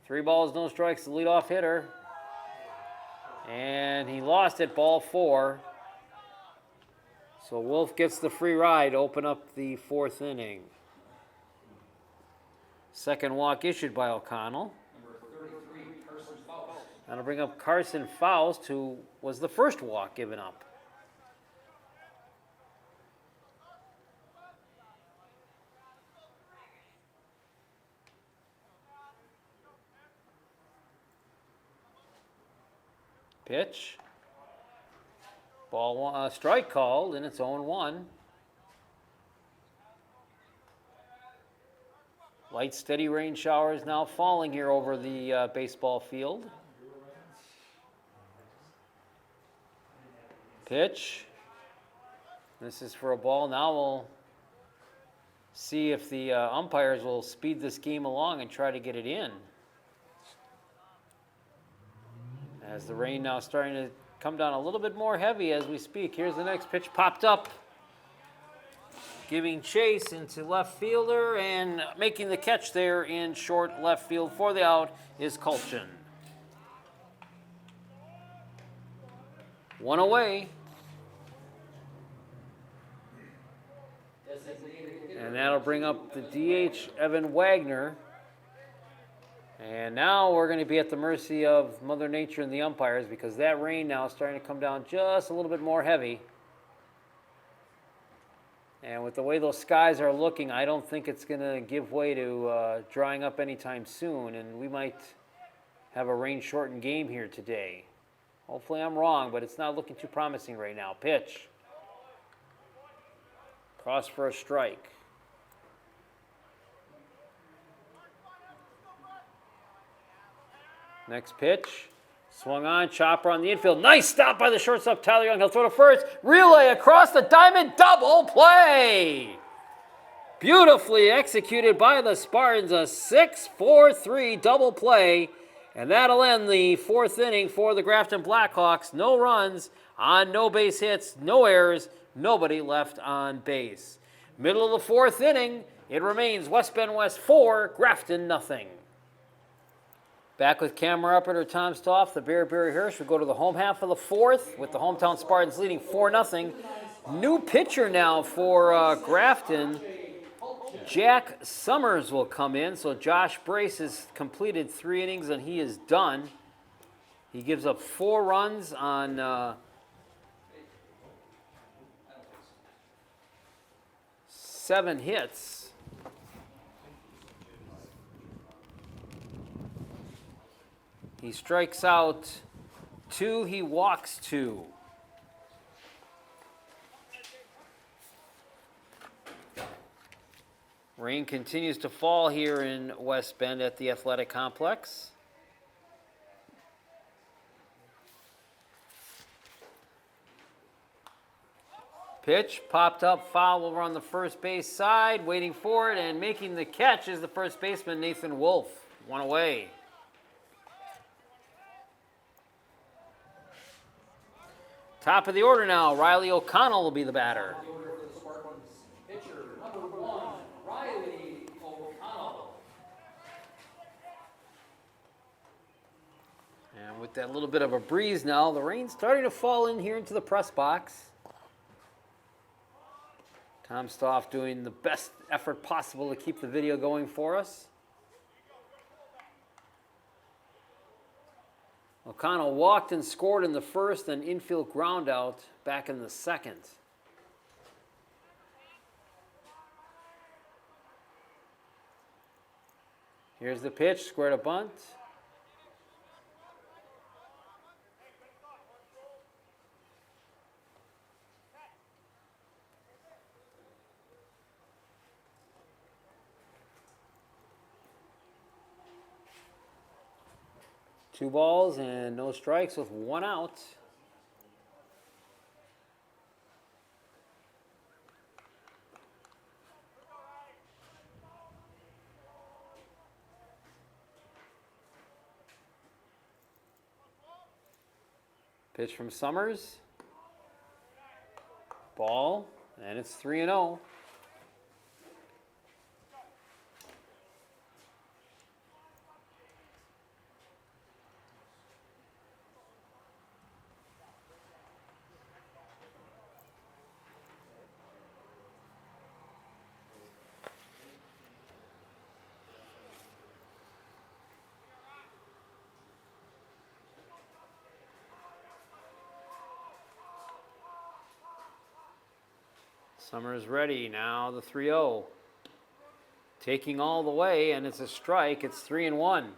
Three balls, no strikes, the leadoff hitter. And he lost it, ball 4. So Wolf gets the free ride to open up the 4th inning. Second walk issued by O'Connell. That'll bring up Carson Faust, who was the first walk given up. Pitch. Ball 1, strike called, and it's 0-1. Light, steady rain showers now falling here over the baseball field. Pitch. This is for a ball. Now we'll see if the umpires will speed this game along and try to get it in. As the rain now starting to come down a little bit more heavy as we speak. Here's the next pitch popped up. Giving chase into left fielder, and making the catch there in short left field for the out is Kulchin. 1 away. And that'll bring up the DH, Evan Wagner. And now we're going to be at the mercy of Mother Nature and the umpires, because that rain now is starting to come down just a little bit more heavy. And with the way those skies are looking, I don't think it's going to give way to drying up anytime soon, and we might have a rain-shortened game here today. Hopefully I'm wrong, but it's not looking too promising right now. Pitch. Cross for a strike. Next pitch. Swung on, chopper on the infield. Nice stop by the shortstop, Tyler Young. He'll throw to first. Relay across the diamond, double play. Beautifully executed by the Spartans, a 6-4-3 double play. And that'll end the fourth inning for the Grafton Blackhawks. No runs on no base hits, no errors, nobody left on base. Middle of the fourth inning, it remains West Bend West 4, Grafton nothing. Back with camera operator Tom Stoff, the Barry Hirsch. We go to the home half of the fourth with the hometown Spartans leading 4-0. New pitcher now for Grafton. Jack Summers will come in. So Josh Brace has completed 3 innings and he is done. He gives up 4 runs on 7 hits. He strikes out 2, he walks 2. Rain continues to fall here in West Bend at the athletic complex. Pitch popped up, foul over on the first base side, waiting for it, and making the catch is the first baseman, Nathan Wolf. 1 away. Top of the order now, Riley O'Connell will be the batter. And with that little bit of a breeze now, the rain's starting to fall in here into the press box. Tom Stoff doing the best effort possible to keep the video going for us. O'Connell walked and scored in the first, then infield ground out back in the second. Here's the pitch, square to bunt. Two balls and no strikes with 1 out. Pitch from Summers. Ball, and it's 3-0. Summers ready, now the 3-0. Taking all the way, and it's a strike. It's 3-1.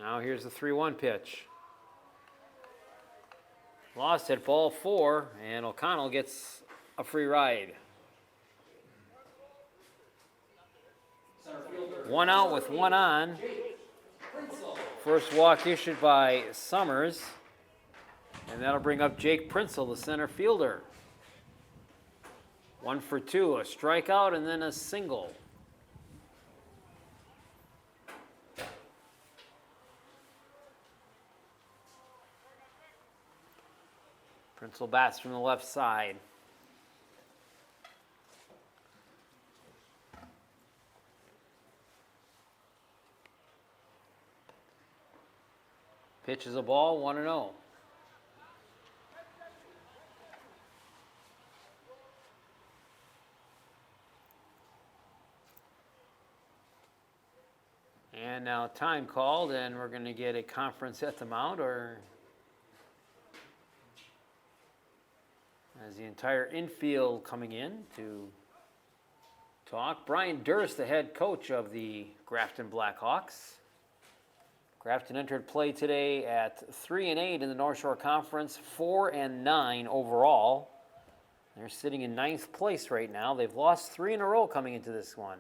Now here's the 3-1 pitch. Lost at ball 4, and O'Connell gets a free ride. 1 out with 1 on. First walk issued by Summers. And that'll bring up Jake Prinzel, the center fielder. 1 for 2, a strikeout and then a single. Prinzel bats from the left side. Pitch is a ball, 1-0. And now time called, and we're going to get a conference at the mound, or as the entire infield coming in to talk. Brian Durst, the head coach of the Grafton Blackhawks. Grafton entered play today at 3-8 in the North Shore Conference, 4-9 overall. They're sitting in 9th place right now. They've lost 3 in a row coming into this one.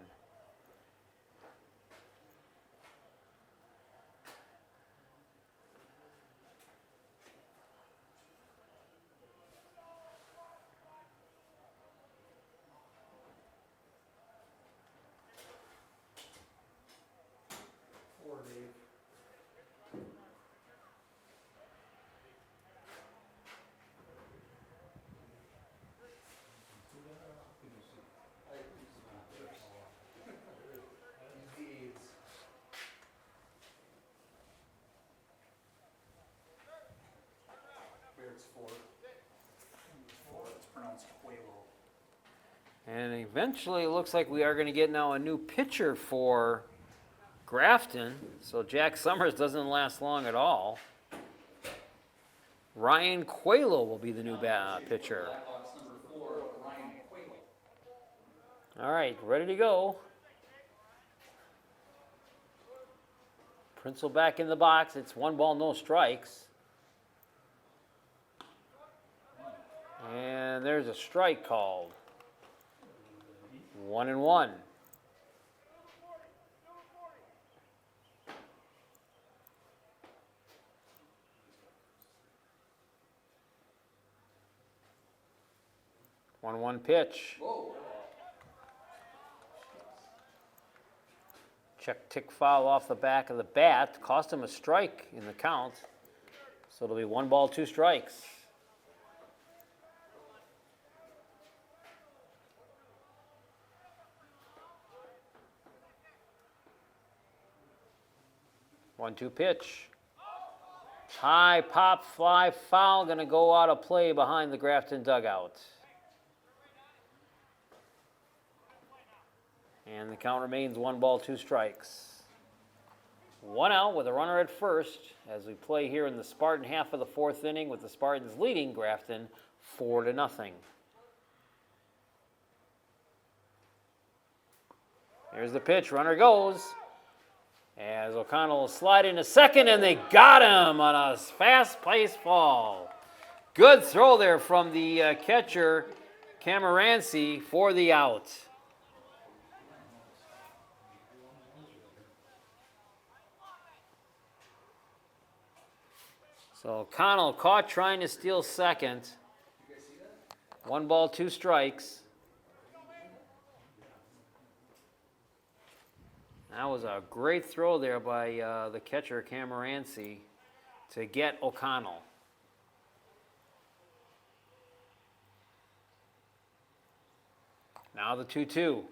Eventually, it looks like we are going to get now a new pitcher for Grafton. So Jack Summers doesn't last long at all. Ryan Qualo will be the new pitcher. Blackhawks number 4, Ryan Quayle. All right, ready to go. Prince back in the box. It's 1 ball, no strikes. And there's a strike called. 1-1. One pitch. Whoa. Check tick foul off the back of the bat. Cost him a strike in the count. So it'll be 1 ball, 2 strikes. One-two pitch. High pop fly foul, going to go out of play behind the Grafton dugout. And the count remains 1 ball, 2 strikes. 1 out with a runner at first as we play here in the Spartan half of the 4th inning with the Spartans leading Grafton 4-0. Here's the pitch, runner goes. As O'Connell will slide into second, and they got him on a fast-paced ball. Good throw there from the catcher, Cameranci, for the out. So O'Connell caught trying to steal second. 1 ball, 2 strikes. That was a great throw there by the catcher, Cameranci, to get O'Connell. Now the 2-2.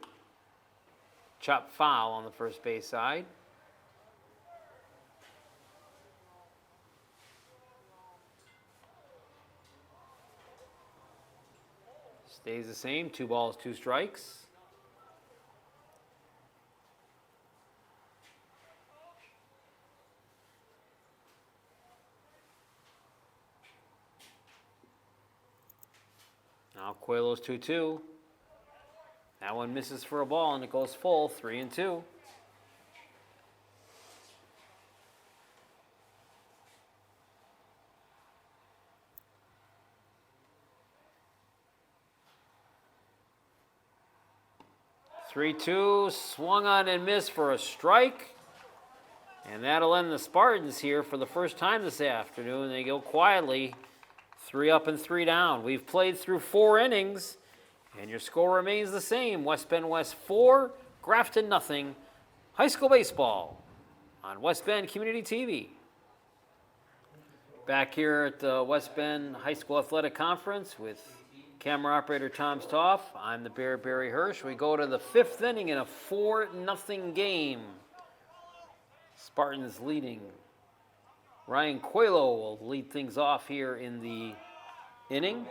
Chop foul on the first base side. Stays the same, 2 balls, 2 strikes. Now Coelho's 2-2. That one misses for a ball and it goes full, 3-2. Swung on and missed for a strike. And that'll end the Spartans here for the first time this afternoon. They go quietly 3 up and 3 down. We've played through 4 innings, and your score remains the same. West Bend West 4, Grafton nothing. High school baseball on West Bend Community TV. Back here at the West Bend High School Athletic Conference with camera operator Tom Stoff. I'm the Bear Barry Hirsch. We go to the 5th inning in a 4-0 game. Spartans leading. Ryan Coelho will lead things off here in the inning.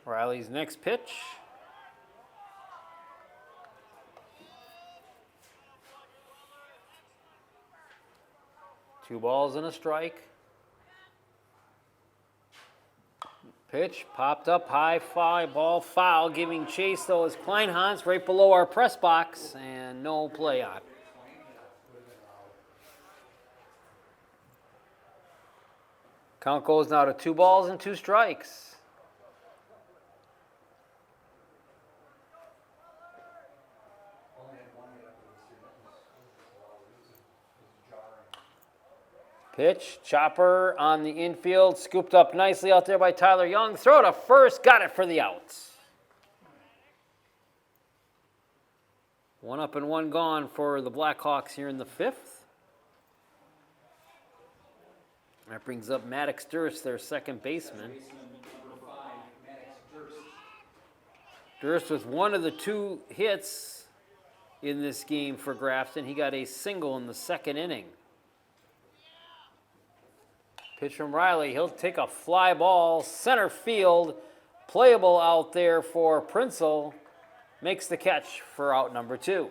Riley's next pitch. Two balls and a strike. Pitch popped up high, fly ball foul. Giving chase though is Kleinhans right below our press box, and no play on. Count goes now to 2 balls and 2 strikes. Pitch, chopper on the infield, scooped up nicely out there by Tyler Young. Throw to first, got it for the outs. 1 up and 1 gone for the Blackhawks here in the 5th. That brings up Maddox Durst, their second baseman. Durst with one of the two hits in this game for Grafton. He got a single in the second inning. Pitch from Riley. He'll take a fly ball, center field, playable out there for Prinzel. Makes the catch for out number 2.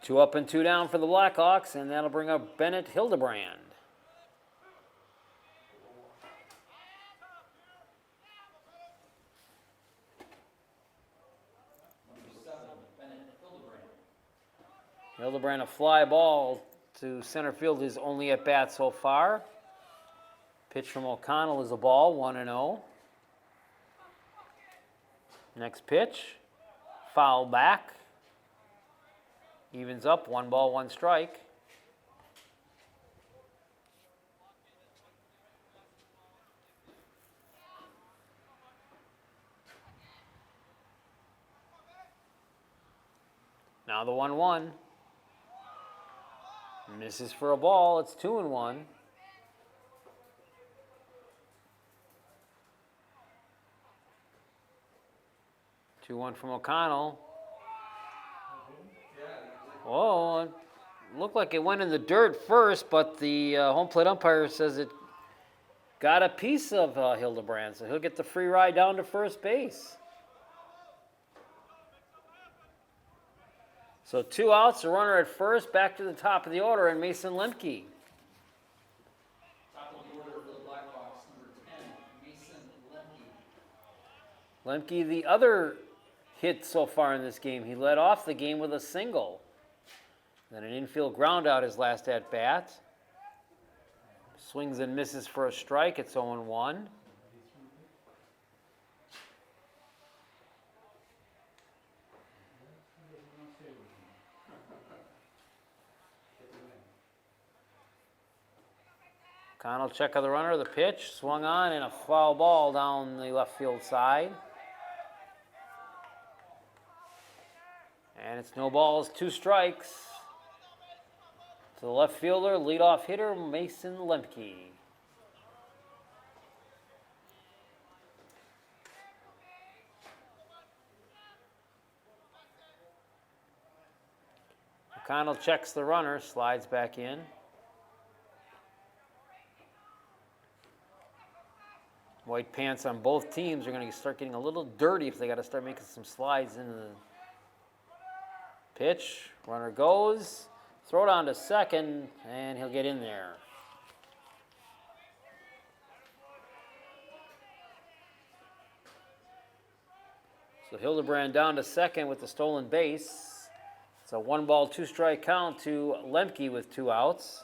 2 up and 2 down for the Blackhawks, and that'll bring up Bennett Hildebrand. Hildebrand, a fly ball to center field, his only at bat so far. Pitch from O'Connell is a ball, 1-0. Next pitch, foul back. Evens up, 1 ball, 1 strike. Now the 1-1. Misses for a ball. It's 2-1. Two-one from O'Connell. Whoa, it looked like it went in the dirt first, but the home plate umpire says it got a piece of Hildebrand, so he'll get the free ride down to first base. So 2 outs, a runner at first, back to the top of the order, and Mason Lemke. Top of the order for the Blackhawks, number 10, Mason Lemke. Lemke, the other hit so far in this game. He led off the game with a single. Then an infield ground out his last at bat. Swings and misses for a strike. It's 0-1. O'Connell, check of the runner, the pitch, swung on, and a foul ball down the left field side. And it's no balls, 2 strikes. To the left fielder, leadoff hitter, Mason Lemke. O'Connell checks the runner, slides back in. White pants on both teams are going to start getting a little dirty if they got to start making some slides into the pitch. Runner goes, throw it on to second, and he'll get in there. So Hildebrand down to second with the stolen base. It's a 1 ball, 2 strike count to Lemke with 2 outs.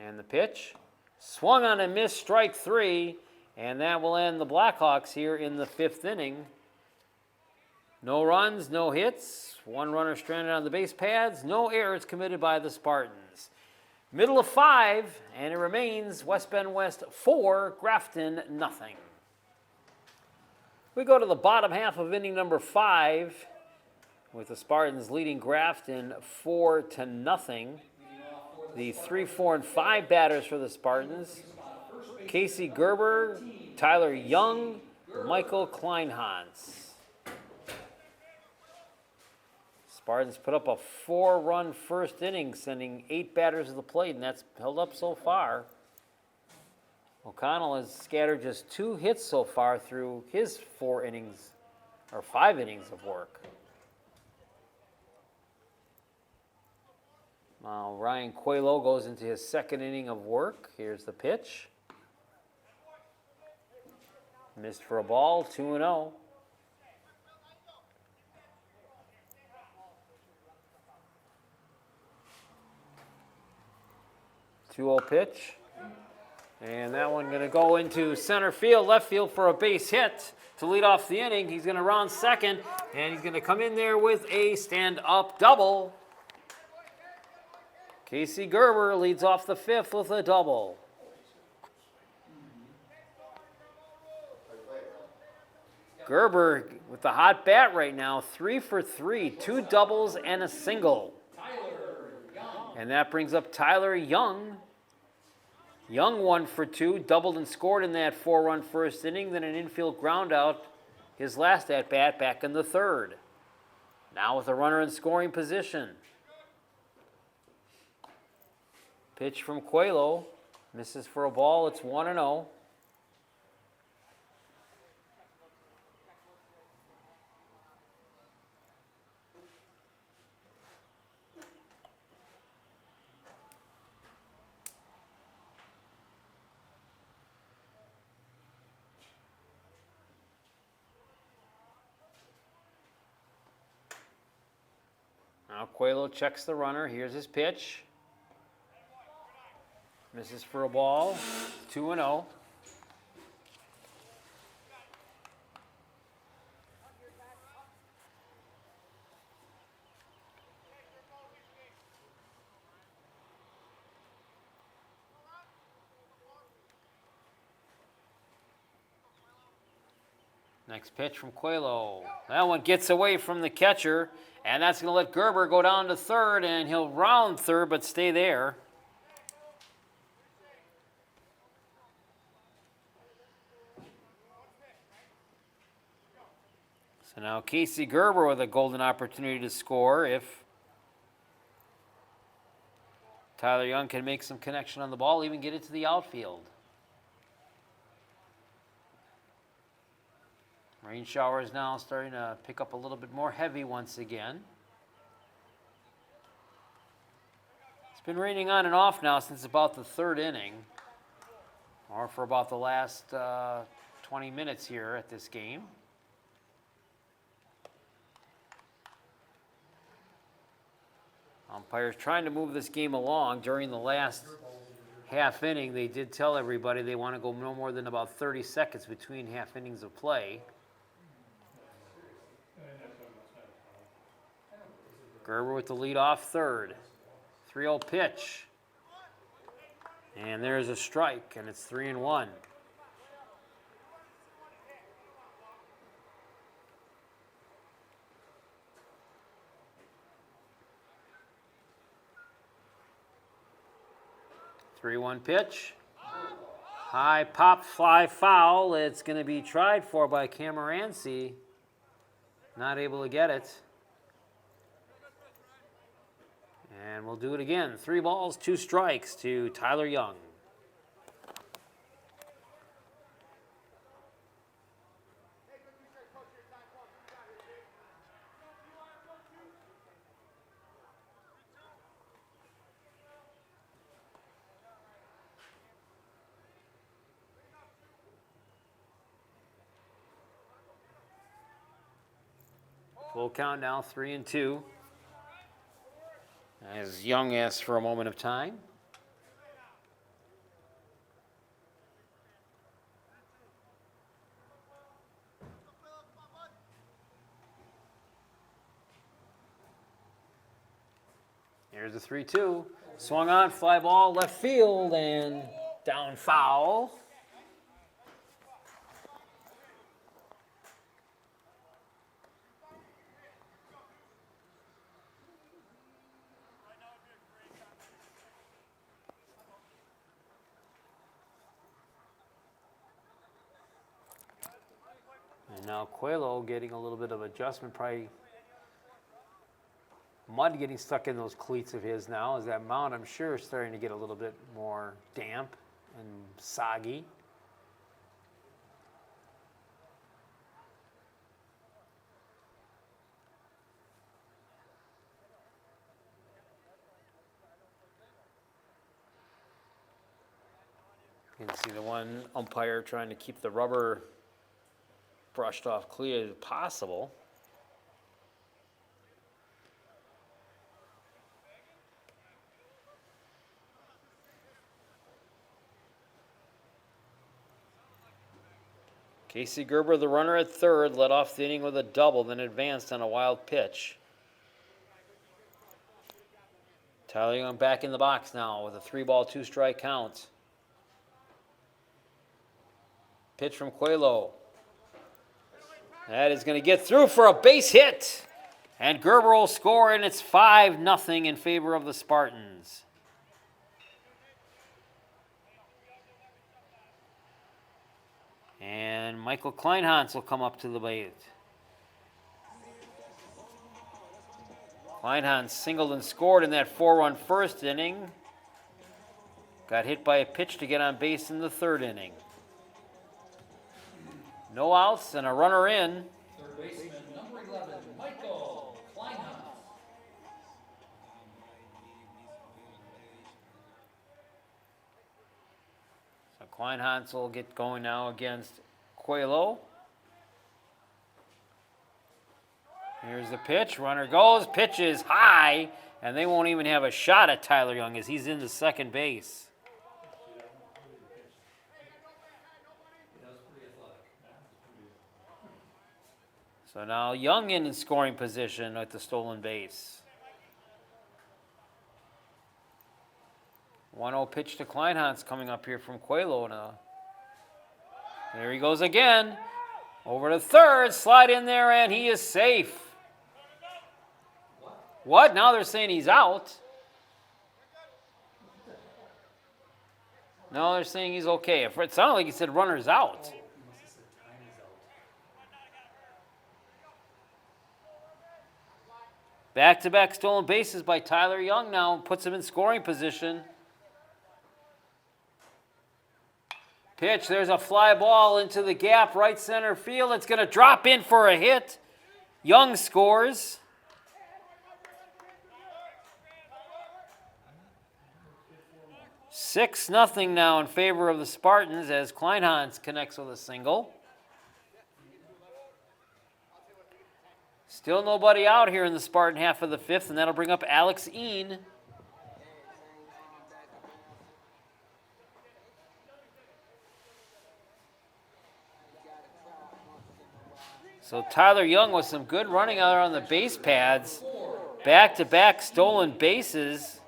And the pitch. Swung on and missed, strike 3, and that will end the Blackhawks here in the 5th inning. No runs, no hits, 1 runner stranded on the base pads, no errors committed by the Spartans. Middle of 5, and it remains West Bend West 4, Grafton nothing. We go to the bottom half of inning number 5, with the Spartans leading Grafton 4-0. The 3, 4, and 5 batters for the Spartans: Casey Gerber, Tyler Young, Michael Kleinhans. Spartans put up a 4-run first inning, sending 8 batters to the plate, and that's held up so far. O'Connell has scattered just 2 hits so far through his 4 innings, or 5 innings of work. Now Ryan Coelho goes into his 2nd inning of work. Here's the pitch. Missed for a ball, 2-0. Two-0 pitch. And that one going to go into center field, left field for a base hit to lead off the inning. He's going to round second, and he's going to come in there with a stand-up double. Casey Gerber leads off the 5th with a double. Gerber with the hot bat right now, 3 for 3, 2 doubles and a single. And that brings up Tyler Young. Young 1 for 2, doubled and scored in that 4-run first inning, then an infield ground out his last at-bat back in the third. Now with a runner in scoring position. Pitch from Coelho, misses for a ball, it's 1-0. Now Coelho checks the runner. Here's his pitch. Misses for a ball. 2-0. Next pitch from Coelho. That one gets away from the catcher, and that's going to let Gerber go down to third, and he'll round third but stay there. So now Casey Gerber with a golden opportunity to score if Tyler Young can make some connection on the ball, even get it to the outfield. Rain showers now starting to pick up a little bit more heavy once again. It's been raining on and off now since about the third inning, or for about the last 20 minutes here at this game. Umpires trying to move this game along. During the last half inning, they did tell everybody they want to go no more than about 30 seconds between half innings of play. Gerber with the lead off third. 3-0 pitch. And there's a strike, and it's 3-1. Three-one pitch. High pop fly foul. It's going to be tried for by Cameranci. Not able to get it. And we'll do it again. 3 balls, 2 strikes to Tyler Young. Full count now, 3-2. As Young asks for a moment of time. Here's the 3-2. Swung on, fly ball, left field, and down foul. And now Coelho getting a little bit of adjustment, probably mud getting stuck in those cleats of his now, as that mound, I'm sure, is starting to get a little bit more damp and soggy. You can see the one umpire trying to keep the rubber brushed off clear as possible. Casey Gerber, the runner at third, led off the inning with a double, then advanced on a wild pitch. Tyler Young back in the box now with a 3-ball, 2-strike count. Pitch from Coelho. That is going to get through for a base hit. And Gerber will score, and it's 5-0 in favor of the Spartans. Michael Kleinhans will come up to the plate. Kleinhans singled and scored in that 4-run first inning. Got hit by a pitch to get on base in the third inning. No outs and a runner in. Third baseman, number 11, Michael Kleinhans. So Kleinhans will get going now against Coelho. Here's the pitch. Runner goes. Pitch is high, and they won't even have a shot at Tyler Young as he's into second base. So now Young in scoring position at the stolen base. 1-0 pitch to Kleinhans coming up here from Coelho now. There he goes again. Over to third, slide in there, and he is safe. What? Now they're saying he's out. No, they're saying he's okay. It sounded like he said runner's out. Back-to-back stolen bases by Tyler Young now puts him in scoring position. Pitch, there's a fly ball into the gap, right center field. It's going to drop in for a hit. Young scores. Six nothing now in favor of the Spartans as Kleinhans connects with a single. Still nobody out here in the Spartan half of the fifth, and that'll bring up Alex Een. So Tyler Young with some good running out there on the base pads. Back-to-back stolen bases.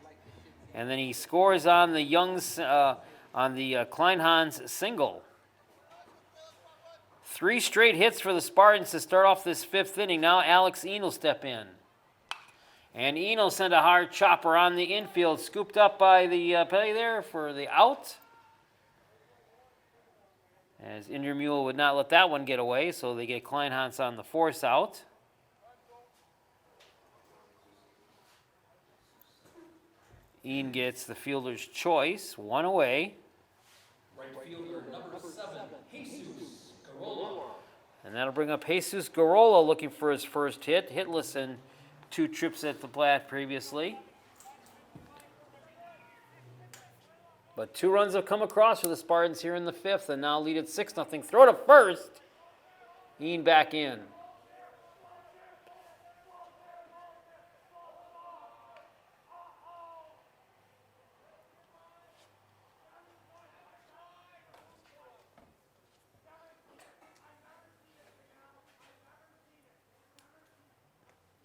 And then he scores on the Kleinhans single. 3 straight hits for the Spartans to start off this fifth inning. Now Alex Een will step in. And Een will send a hard chopper on the infield, scooped up by the play there for the out. As Indermule would not let that one get away, so they get Kleinhans on the force out. Een gets the fielder's choice, 1 away. Right fielder, number 7, Jesus Garola. And that'll bring up Jesus Garola looking for his first hit. Hitless in 2 trips at the plate previously. But 2 runs have come across for the Spartans here in the fifth, and now lead at 6-0. Throw to first. Een back in.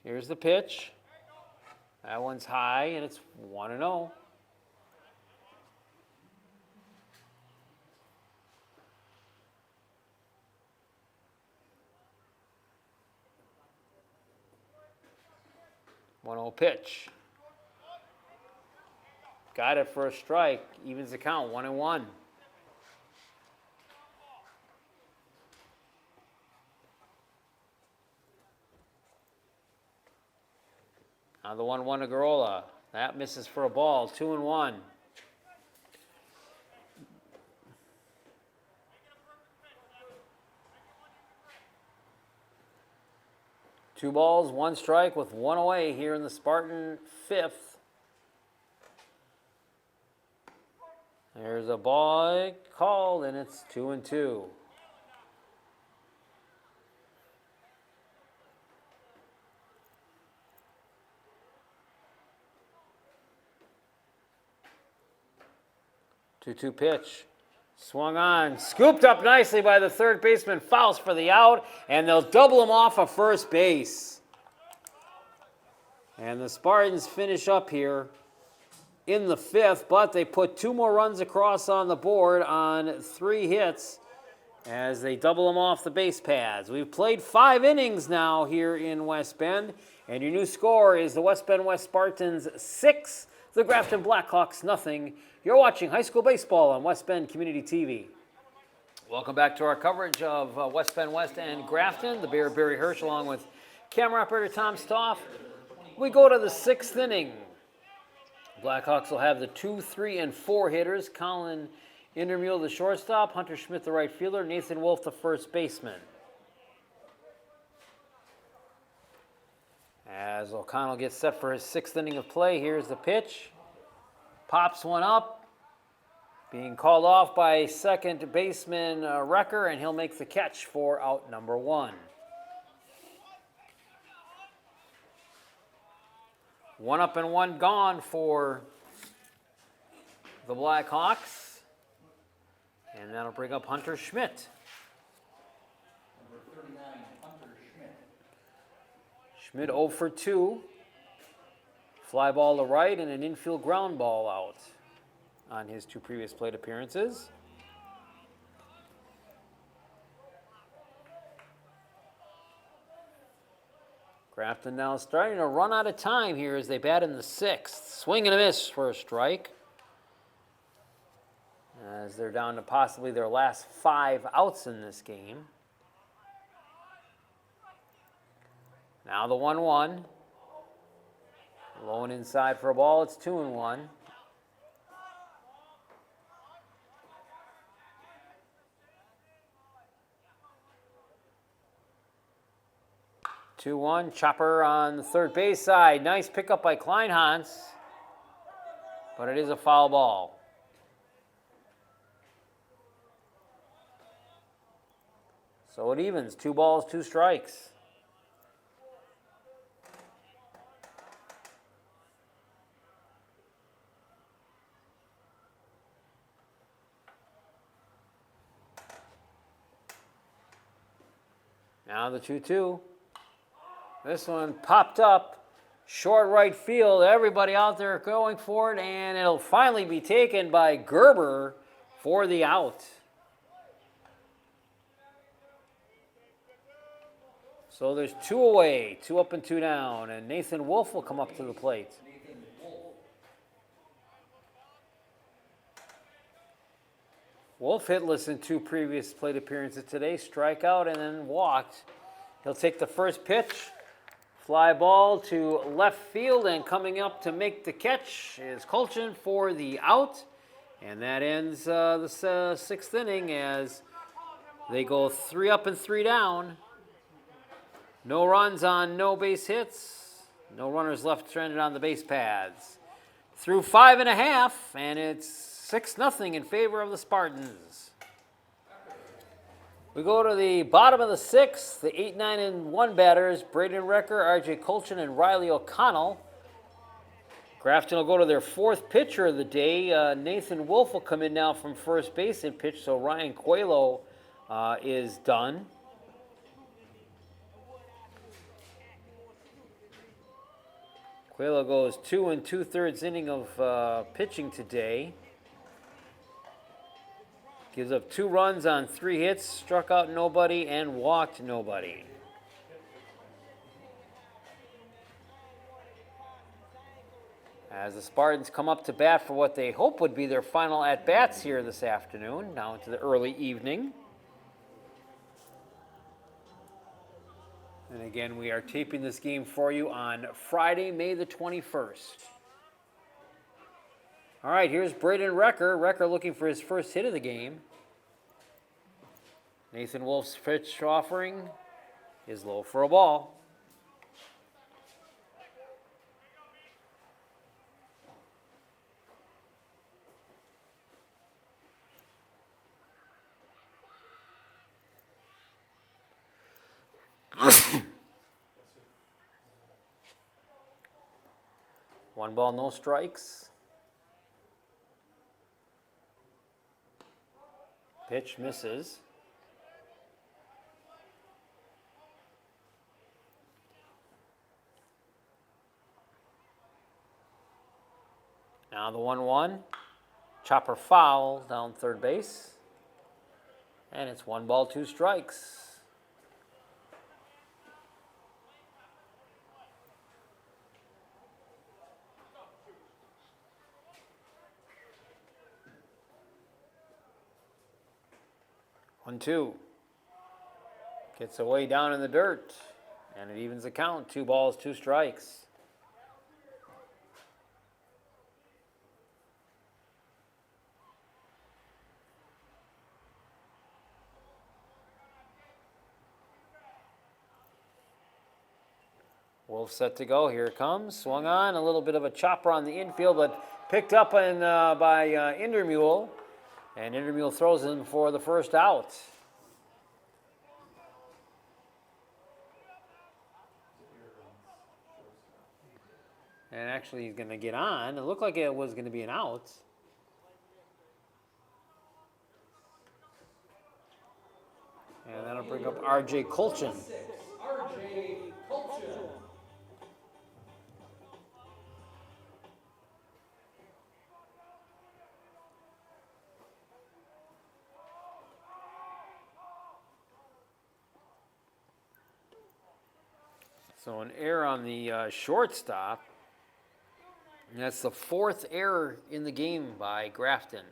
Here's the pitch. That one's high, and it's 1-0. Pitch. Got it for a strike. Evens the count, 1-1. Now the 1-1 to Garola. That misses for a ball, 2-1. Two balls, 1 strike with 1 away here in the Spartan fifth. There's a ball called, and it's 2-2. Two-two pitch. Swung on, scooped up nicely by the third baseman, fouls for the out, and they'll double him off of first base. And the Spartans finish up here in the fifth, but they put 2 more runs across on the board on 3 hits as they double them off the base pads. We've played 5 innings now here in West Bend, and your new score is the West Bend West Spartans 6, the Grafton Blackhawks 0. You're watching high school baseball on West Bend Community TV. Welcome back to our coverage of West Bend West and Grafton. The Bear Barry Hirsch along with camera operator Tom Stoff. We go to the 6th inning. Blackhawks will have the 2, 3, and 4 hitters. Colin Indermule, the shortstop. Hunter Schmidt, the right fielder. Nathan Wolf, the first baseman. As O'Connell gets set for his 6th inning of play, here's the pitch. Pops one up. Being called off by second baseman Recker, and he'll make the catch for out number 1. 1 up and 1 gone for the Blackhawks. And that'll bring up Hunter Schmidt. Number 39, Hunter Schmidt. Schmidt 0 for 2. Fly ball to right and an infield ground ball out on his 2 previous plate appearances. Grafton now starting to run out of time here as they bat in the 6th. Swing and a miss for a strike. As they're down to possibly their last 5 outs in this game. Now the 1-1. Low and inside for a ball. It's 2-1. 2-1, chopper on the third base side. Nice pickup by Kleinhans, but it is a foul ball. So it evens, 2 balls, 2 strikes. Now the 2-2. This one popped up, short right field. Everybody out there going for it, and it'll finally be taken by Gerber for the out. So there's 2 away, 2 up and 2 down, and Nathan Wolf will come up to the plate. Wolf hitless in 2 previous plate appearances today, strikeout and then walked. He'll take the first pitch. Fly ball to left field, and coming up to make the catch is Kulchin for the out. And that ends the 6th inning as they go 3 up and 3 down. No runs on no base hits. No runners left stranded on the base paths. Through 5 1/2, and it's 6-0 in favor of the Spartans. We go to the bottom of the 6th, the 8, 9, and 1 batters, Braden Recker, R.J. Kulchin, and Riley O'Connell. Grafton will go to their 4th pitcher of the day. Nathan Wolf will come in now from first base and pitch, so Ryan Coelho is done. Coelho goes 2 2/3 inning of pitching today. Gives up 2 runs on 3 hits, struck out nobody, and walked nobody. As the Spartans come up to bat for what they hope would be their final at-bats here this afternoon, now into the early evening. And again, we are taping this game for you on Friday, May the 21st. All right, here's Braden Recker. Recker looking for his first hit of the game. Nathan Wolf's pitch offering is low for a ball. One ball, no strikes. Pitch misses. Now the 1-1. Chopper foul down third base. And it's 1 ball, 2 strikes. 1-2. Gets away down in the dirt. And it evens the count. 2 balls, 2 strikes. Wolf set to go. Here it comes. Swung on. A little bit of a chopper on the infield, but picked up by Indermule. And Indermule throws him for the first out. And actually he's going to get on. It looked like it was going to be an out. And that'll bring up R.J. Colchin. R.J. Colchin. So an error on the shortstop. And that's the 4th error in the game by Grafton.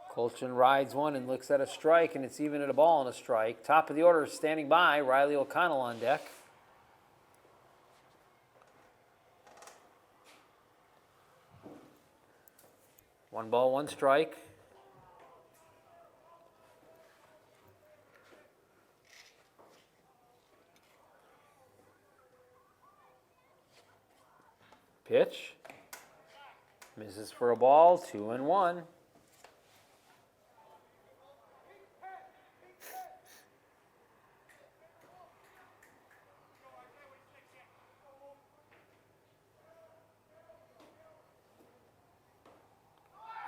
Colchin rides one and looks at a strike, and it's even at a ball and a strike. Top of the order standing by, Riley O'Connell on deck. One ball, 1 strike. Pitch. Misses for a ball, 2-1.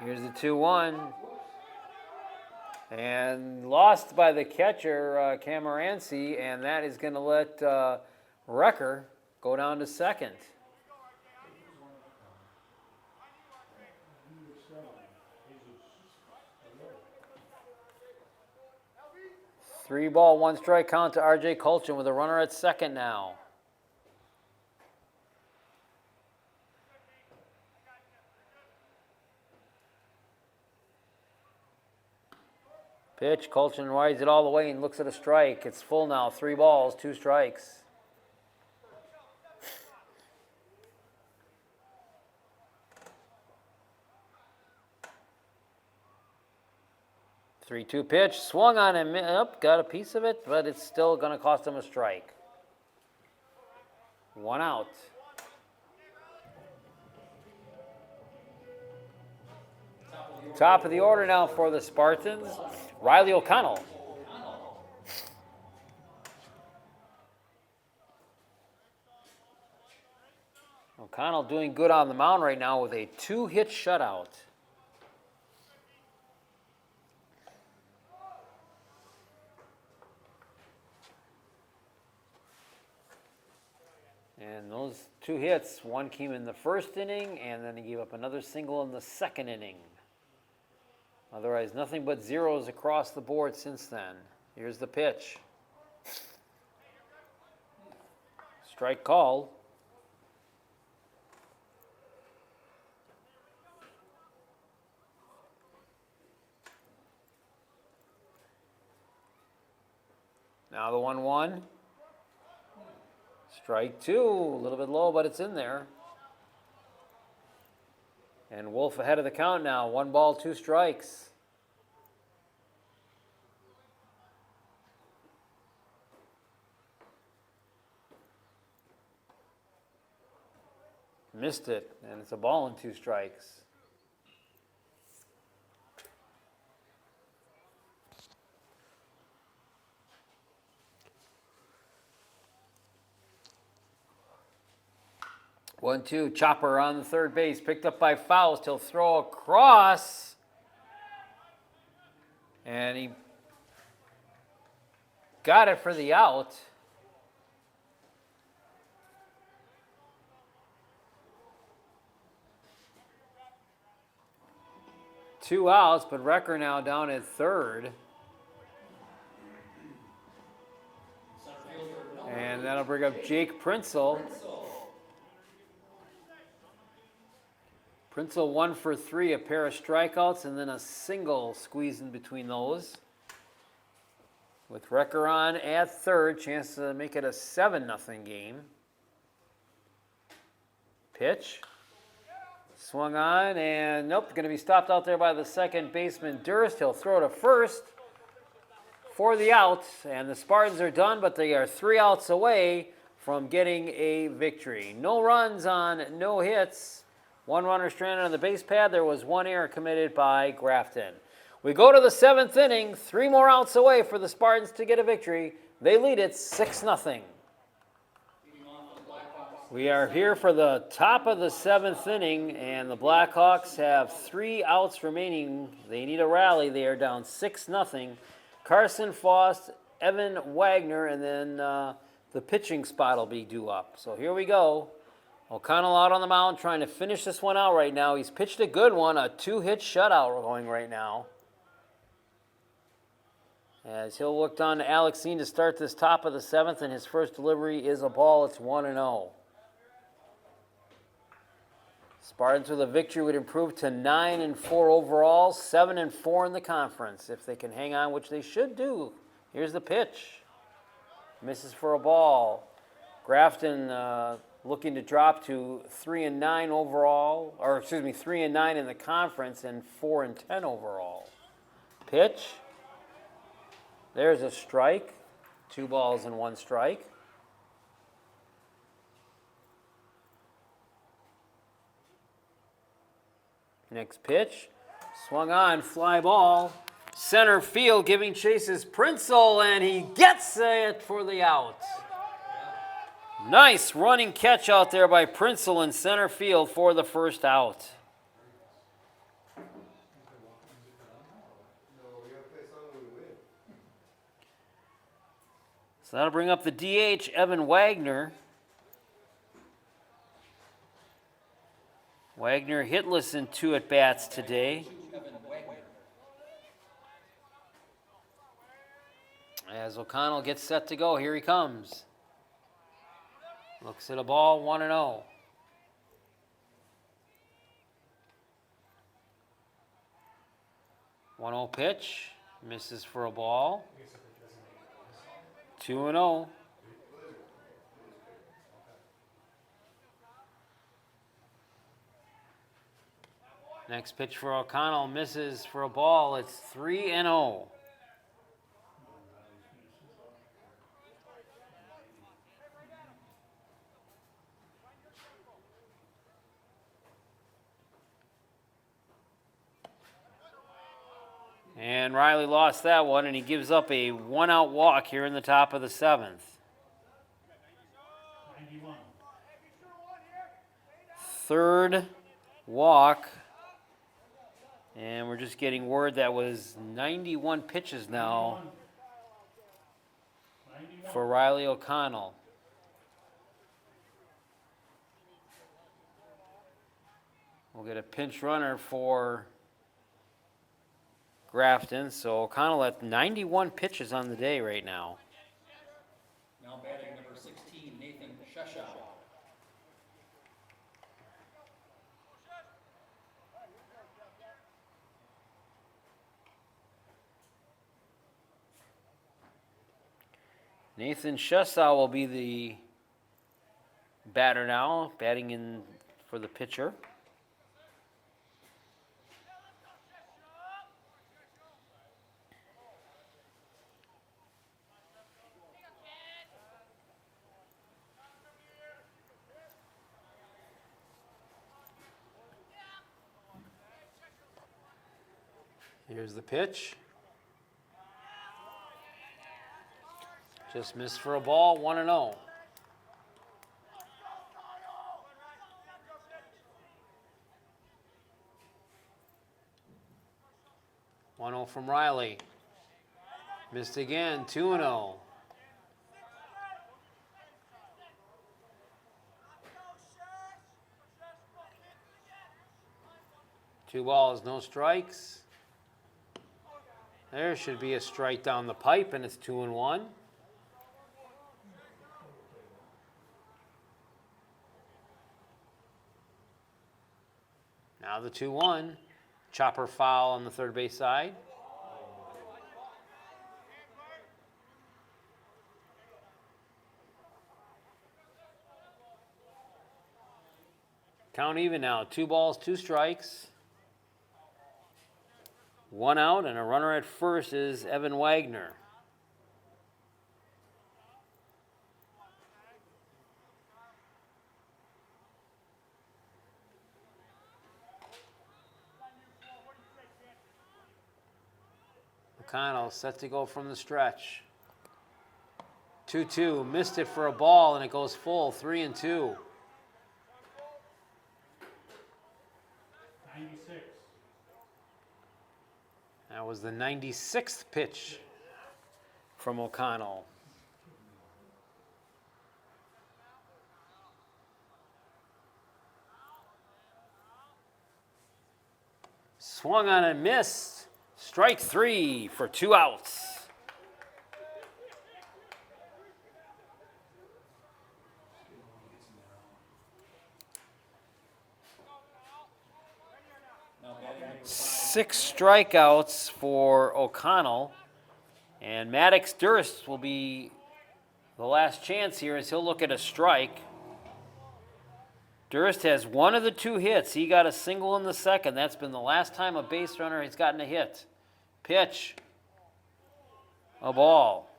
Here's the 2-1. And lost by the catcher, Camoranci, and that is going to let Recker go down to second. Three ball, 1 strike count to R.J. Colchin with a runner at second now. Pitch, Colchin rides it all the way and looks at a strike. It's full now, 3 balls, 2 strikes. 3-2 pitch, swung on him, up, got a piece of it, but it's still going to cost him a strike. 1 out. Top of the order now for the Spartans, Riley O'Connell. O'Connell doing good on the mound right now with a 2-hit shutout. And those 2 hits, one came in the first inning, and then he gave up another single in the second inning. Otherwise, nothing but zeros across the board since then. Here's the pitch. Strike called. Now the 1-1. Strike 2, a little bit low, but it's in there. And Wolf ahead of the count now. 1 ball, 2 strikes. Missed it, and it's a ball and 2 strikes. One, two, chopper on the third base, picked up by Faust. He'll throw across. And he got it for the out. Two outs, but Recker now down at third. And that'll bring up Jake Prinzel. Princeton 1 for 3, a pair of strikeouts, and then a single squeezed in between those. With Recker on at third, chance to make it a 7-0 game. Pitch. Swung on, and nope, going to be stopped out there by the second baseman, Durst. He'll throw to first for the out, and the Spartans are done, but they are 3 outs away from getting a victory. No runs on no hits. 1 runner stranded on the base pad. There was 1 error committed by Grafton. We go to the 7th inning, 3 more outs away for the Spartans to get a victory. They lead it 6-0. We are here for the top of the 7th inning, and the Blackhawks have 3 outs remaining. They need a rally. They are down 6-0. Carson Foss, Evan Wagner, and then the pitching spot will be due up. So here we go. O'Connell out on the mound trying to finish this one out right now. He's pitched a good one, a 2-hit shutout going right now. As he'll look on to Alex Dean to start this top of the 7th, and his first delivery is a ball. It's 1-0. Spartans with a victory would improve to 9-4 overall, 7-4 in the conference if they can hang on, which they should do. Here's the pitch. Misses for a ball. Grafton looking to drop to 3-9 overall, or excuse me, 3-9 in the conference and 4-10 overall. Pitch. There's a strike. 2 balls and 1 strike. Next pitch, swung on, fly ball. Center field giving chase is Princeton, and he gets it for the out. Nice running catch out there by Princeton in center field for the first out. So that'll bring up the DH, Evan Wagner. Wagner hitless in 2 at-bats today. As O'Connell gets set to go, here he comes. Looks at a ball, 1-0. One 0 pitch, misses for a ball. 2-0. Next pitch for O'Connell, misses for a ball. It's 3-0. And Riley lost that one, and he gives up a 1-out walk here in the top of the 7th. 3rd walk. And we're just getting word that was 91 pitches now for Riley O'Connell. We'll get a pinch runner for Grafton. So O'Connell at 91 pitches on the day right now. Now batting number 16, Nathan Shesha. Nathan Shesau will be the batter now, batting in for the pitcher. Here's the pitch. Just missed for a ball, 1-0. From Riley. Missed again, 2-0. Two balls, no strikes. There should be a strike down the pipe, and it's 2-1. Now the 2-1. Chopper foul on the third base side. Count even now. 2 balls, 2 strikes. 1 out, and a runner at first is Evan Wagner. O'Connell set to go from the stretch. 2-2, missed it for a ball, and it goes full, 3-2. 96. That was the 96th pitch from O'Connell. Swung on and missed. Strike 3 for 2 outs. Six strikeouts for O'Connell, and Maddox Durst will be the last chance here as he'll look at a strike. Durst has 1 of the 2 hits. He got a single in the second. That's been the last time a base runner has gotten a hit. Pitch. A ball.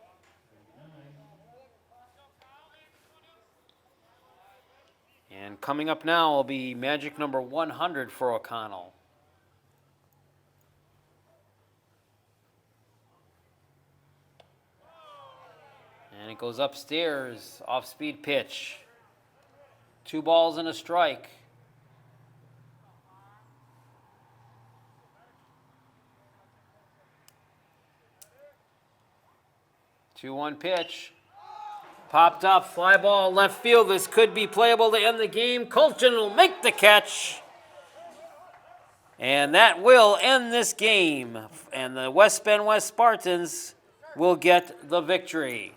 And coming up now will be magic number 100 for O'Connell. And it goes upstairs, off-speed pitch. 2 balls and a strike. Two-one pitch. Popped up, fly ball left field. This could be playable to end the game. Colchin will make the catch. And that will end this game. And the West Bend West Spartans will get the victory.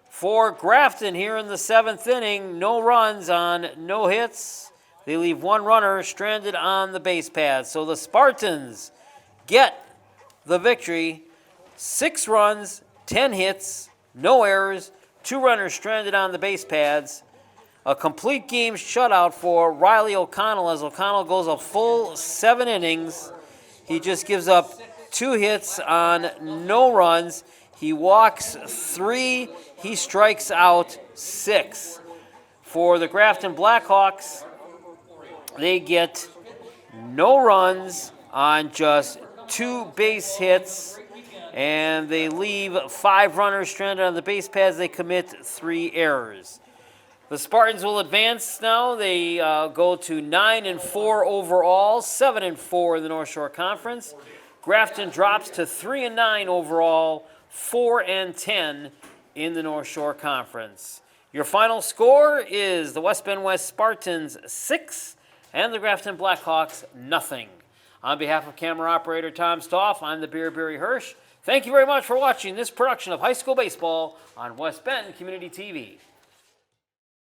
For Grafton here in the 7th inning, no runs on no hits. They leave 1 runner stranded on the base paths. So the Spartans get the victory. 6 runs, 10 hits, no errors, 2 runners stranded on the base paths. A complete game shutout for Riley O'Connell as O'Connell goes a full 7 innings. He just gives up 2 hits on no runs. He walks 3. He strikes out 6. For the Grafton Blackhawks, they get no runs on just 2 base hits, and they leave 5 runners stranded on the base paths. They commit 3 errors. The Spartans will advance now. They go to 9-4 overall, 7-4 in the North Shore Conference. Grafton drops to 3-9 overall, 4-10 in the North Shore Conference. Your final score is the West Bend West Spartans 6 and the Grafton Blackhawks 0. On behalf of camera operator Tom Stoff, I'm the Barry Hirsch. Thank you very much for watching this production of high school baseball on West Bend Community TV.